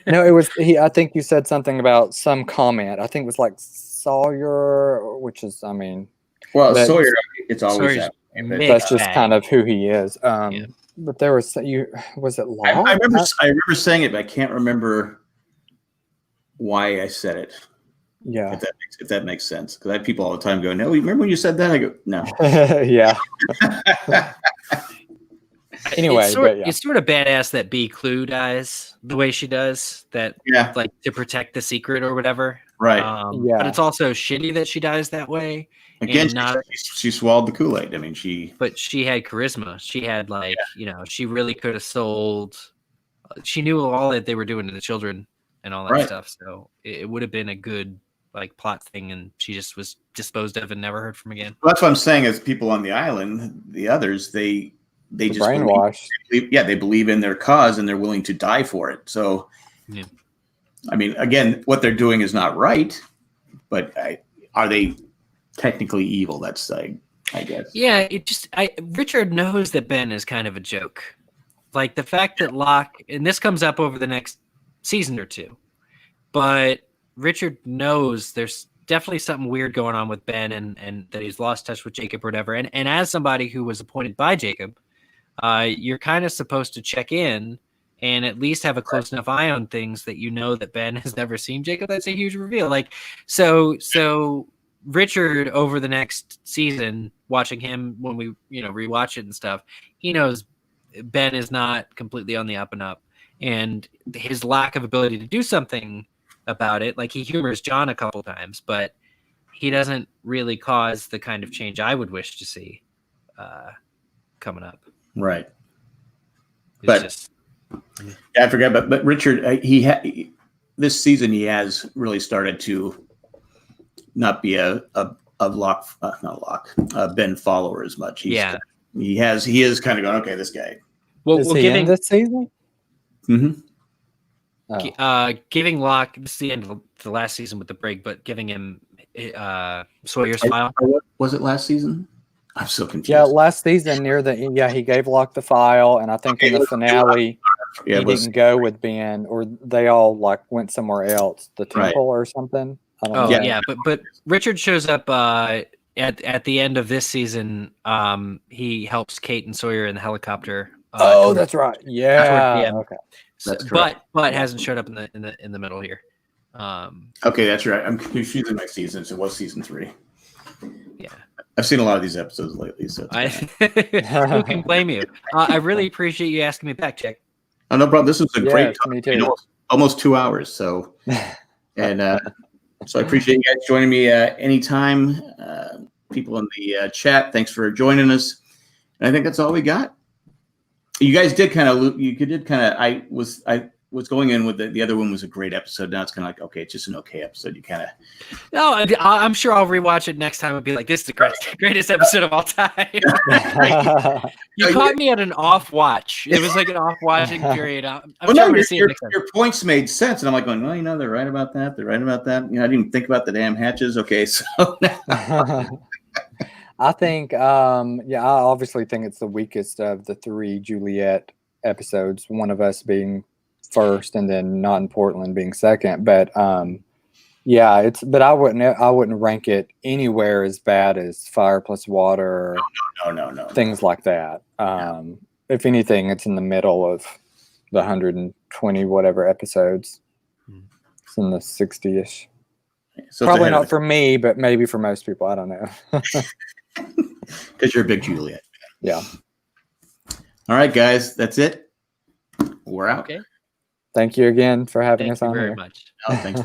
No, it was he. I think you said something about some comment. I think it was like Sawyer, which is, I mean, Well, that- Sawyer, it's always Sawyer's that. way, but, mixed that's just bag. kind of who he is. Yeah. But there was was it I Law? remember saying it, but I can't remember why I said it. Yeah. If that makes sense, because I have people all the time go, "No, you remember when you said that?" I go, "No." Yeah. Anyway, it's sort of badass that B. Clue dies the way she does. That like to protect the secret or whatever. Right. But it's also shitty that she dies that way. Again, and she swallowed the Kool-Aid. I mean, But she had charisma. She had she really could have sold. She knew all that they were doing to the children and all that stuff. So it would have been a good plot thing, and she just was disposed of and never heard from again. Well, that's what I'm saying. As people on the island, the others, they just brainwashed. They believe in their cause and they're willing to die for it. So, I mean, again, what they're doing is not right, but are they technically evil? That's I guess. Yeah, Richard knows that Ben is kind of a joke. Like the fact that Locke, and this comes up over the next season or two, but Richard knows there's definitely something weird going on with Ben and that he's lost touch with Jacob or whatever. And as somebody who was appointed by Jacob, you're kind of supposed to check in and at least have a close enough eye on things that you know that Ben has never seen Jacob. That's a huge reveal. So Richard over the next season, watching him when we rewatch it and stuff, he knows Ben is not completely on the up and up, and his lack of ability to do something about it, like he humors John a couple times, but he doesn't really cause the kind of change I would wish to see coming up. Right. But I forgot, but Richard, this season he has really started to not be a Ben follower as much. He is kind of going, okay, this guy. Well, is he in this season? Mm-hmm. Giving Locke, this is the end of the last season with the break, but giving him Sawyer's file. Was it last season? I'm so confused. Yeah, last season he gave Locke the file, and I think in the finale he didn't go with Ben, or they all went somewhere else, the temple or something. I don't know. Yeah, but Richard shows up at the end of this season. He helps Kate and Sawyer in the helicopter. That's right. Yeah. Okay. That's correct. But hasn't showed up in the middle here. Okay, that's right. I'm confusing my seasons. It was season 3. Yeah, I've seen a lot of these episodes lately. So who can blame you? I really appreciate you asking me back, Jack. Oh no problem. This was a great talk. Me too. Almost 2 hours. So, and so I appreciate you guys joining me anytime. People in the chat, thanks for joining us. And I think that's all we got. You guys did kind of. I was going in with the other one was a great episode. Now it's kind of like, okay, it's just an okay episode. You kind of. No, I'm sure I'll rewatch it next time and be like, this is the greatest episode of all time. You caught me at an off watch. It was like an off watching period. Your points made sense, and I'm like going, well, they're right about that. They're right about that. I didn't even think about the damn hatches. Okay, so. I think, I obviously think it's the weakest of the 3 Juliet episodes. One of us being first, and then Not in Portland being second. But but I wouldn't rank it anywhere as bad as Fire Plus Water. No. Things like that. If anything, it's in the middle of the 120 whatever episodes. It's in the 60-ish. So probably not for me, but maybe for most people. I don't know. Because you're a big Juliet. Yeah. All right, guys, that's it. We're out. Okay. Thank you again for having us on very here. much. Oh, thanks.